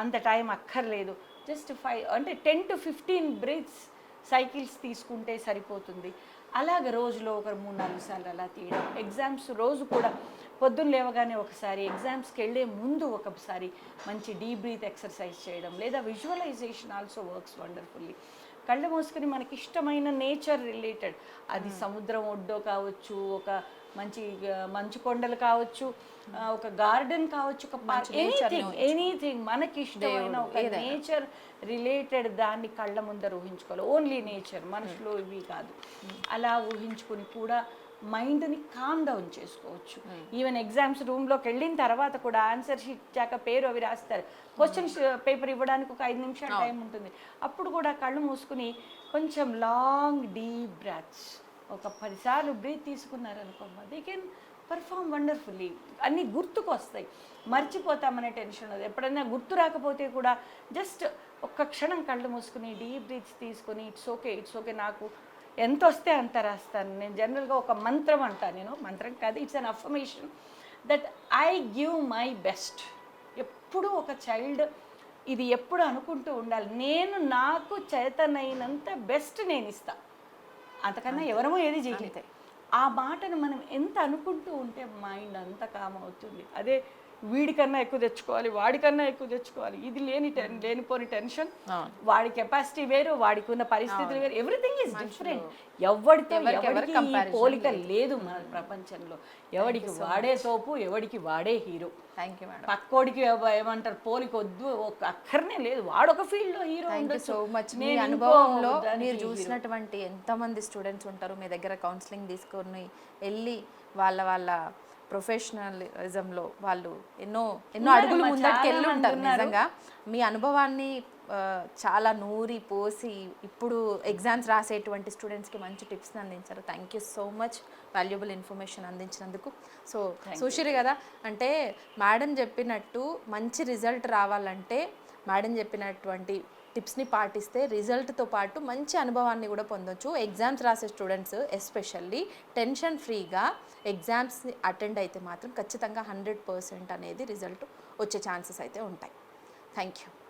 అంత టైం అక్కర్లేదు. జస్ట్ 5 అంటే 10 to 15 బ్రీత్స్ సైకిల్స్ తీసుకుంటే సరిపోతుంది. అలాగ రోజులో ఒక 3-4 సార్లు అలా తీయడం. ఎగ్జామ్స్ రోజు కూడా పొద్దున్న లేవగానే ఒకసారి, ఎగ్జామ్స్కి వెళ్ళే ముందు ఒకసారి మంచి డీప్ బ్రీత్ ఎక్సర్సైజ్ చేయడం, లేదా విజువలైజేషన్ ఆల్సో వర్క్స్ వండర్ఫుల్లీ. కళ్ళు మూసుకొని మనకి ఇష్టమైన నేచర్ రిలేటెడ్, అది సముద్రం ఒడ్డో కావచ్చు, ఒక మంచు కొండలు కావచ్చు, ఒక గార్డెన్ కావచ్చు, ఒక పార్క్, ఎనీథింగ్ మనకి ఇష్టమైన ఒక నేచర్ రిలేటెడ్ దాన్ని కళ్ళ ముందర ఊహించుకోవాలి. ఓన్లీ నేచర్, మనుషులు ఇవి కాదు. అలా ఊహించుకుని కూడా మైండ్ని కామ్ డౌన్ చేసుకోవచ్చు. ఈవెన్ ఎగ్జామ్స్ రూమ్లోకి వెళ్ళిన తర్వాత కూడా ఆన్సర్ షీట్ ఇచ్చాక పేరు అవి రాస్తారు, క్వశ్చన్స్ పేపర్ ఇవ్వడానికి ఒక 5 నిమిషాలు టైం ఉంటుంది. అప్పుడు కూడా కళ్ళు మూసుకుని కొంచెం లాంగ్ డీప్ బ్రెత్స్ ఒక 10 సార్లు బ్రీత్ తీసుకున్నారనుకోమ్మా, దే కెన్ పర్ఫామ్ వండర్ఫుల్లీ, అన్నీ గుర్తుకు వస్తాయి, మర్చిపోతామనే టెన్షన్ ఉండదు. ఎప్పుడైనా గుర్తు రాకపోతే కూడా జస్ట్ ఒక్క క్షణం కళ్ళు మూసుకుని డీప్ బ్రీత్స్ తీసుకొని ఇట్స్ ఓకే, నాకు ఎంత వస్తే అంత రాస్తాను. నేను జనరల్గా ఒక మంత్రం అంటాను, నేను మంత్రం కాదు, it's an affirmation that I give my best. ఎప్పుడు ఒక చైల్డ్ ఇది ఎప్పుడు అనుకుంటూ ఉండాలి, నేను నాకు చేతనైనంత బెస్ట్ నేను ఇస్తా, అంతకన్నా ఎవరమో ఏది చేయలేదు. ఆ మాటను మనం ఎంత అనుకుంటూ ఉంటే మైండ్ అంత కామ్ అవుతుంది. అదే వీడికన్నా ఎక్కువ తెచ్చుకోవాలి, వాడికన్నా ఎక్కువ తెచ్చుకోవాలి, ఇది లేనిపోని టెన్షన్. వాడి కెపాసిటీ వేరు, వాడికి ఉన్న పరిస్థితులు వేరు, ఎవ్రీథింగ్ ఈజ్ డిఫరెంట్. ఎవడికి పోలిక లేదు మన ప్రపంచంలో. ఎవడికి వాడే తోపు, ఎవడికి వాడే హీరో. Thank you madam. పక్కోడికి ఏమంటారు పోలిక వద్దు, ఒక అక్కర్నే లేదు, వాడొక ఫీల్డ్లో hero. Thank you so much. మీ అనుభవంలో మీరు చూసినటువంటి ఎంతమంది స్టూడెంట్స్ ఉంటారు, మీ దగ్గర కౌన్సిలింగ్ తీసుకొని వెళ్ళి వాళ్ళ ప్రొఫెషనలిజంలో వాళ్ళు ఎన్నో అడుగులు ముందటికి వెళ్ళి ఉంటారు. నిజంగా మీ అనుభవాన్ని చాలా నూరి పోసి ఇప్పుడు ఎగ్జామ్స్ రాసేటువంటి స్టూడెంట్స్కి మంచి టిప్స్ని అందించారు. Thank you so much valuable information అందించినందుకు. సో చూసిరు కదా, అంటే మేడం చెప్పినట్టు మంచి రిజల్ట్ రావాలంటే మేడం చెప్పినటువంటి టిప్స్ని పాటిస్తే రిజల్ట్తో పాటు మంచి అనుభవాన్ని కూడా పొందొచ్చు. ఎగ్జామ్స్ రాసే స్టూడెంట్స్ ఎస్పెషల్లీ టెన్షన్ ఫ్రీగా ఎగ్జామ్స్ని అటెండ్ అయితే మాత్రం ఖచ్చితంగా 100% అనేది రిజల్ట్ వచ్చే ఛాన్సెస్ అయితే ఉంటాయి. Thank you.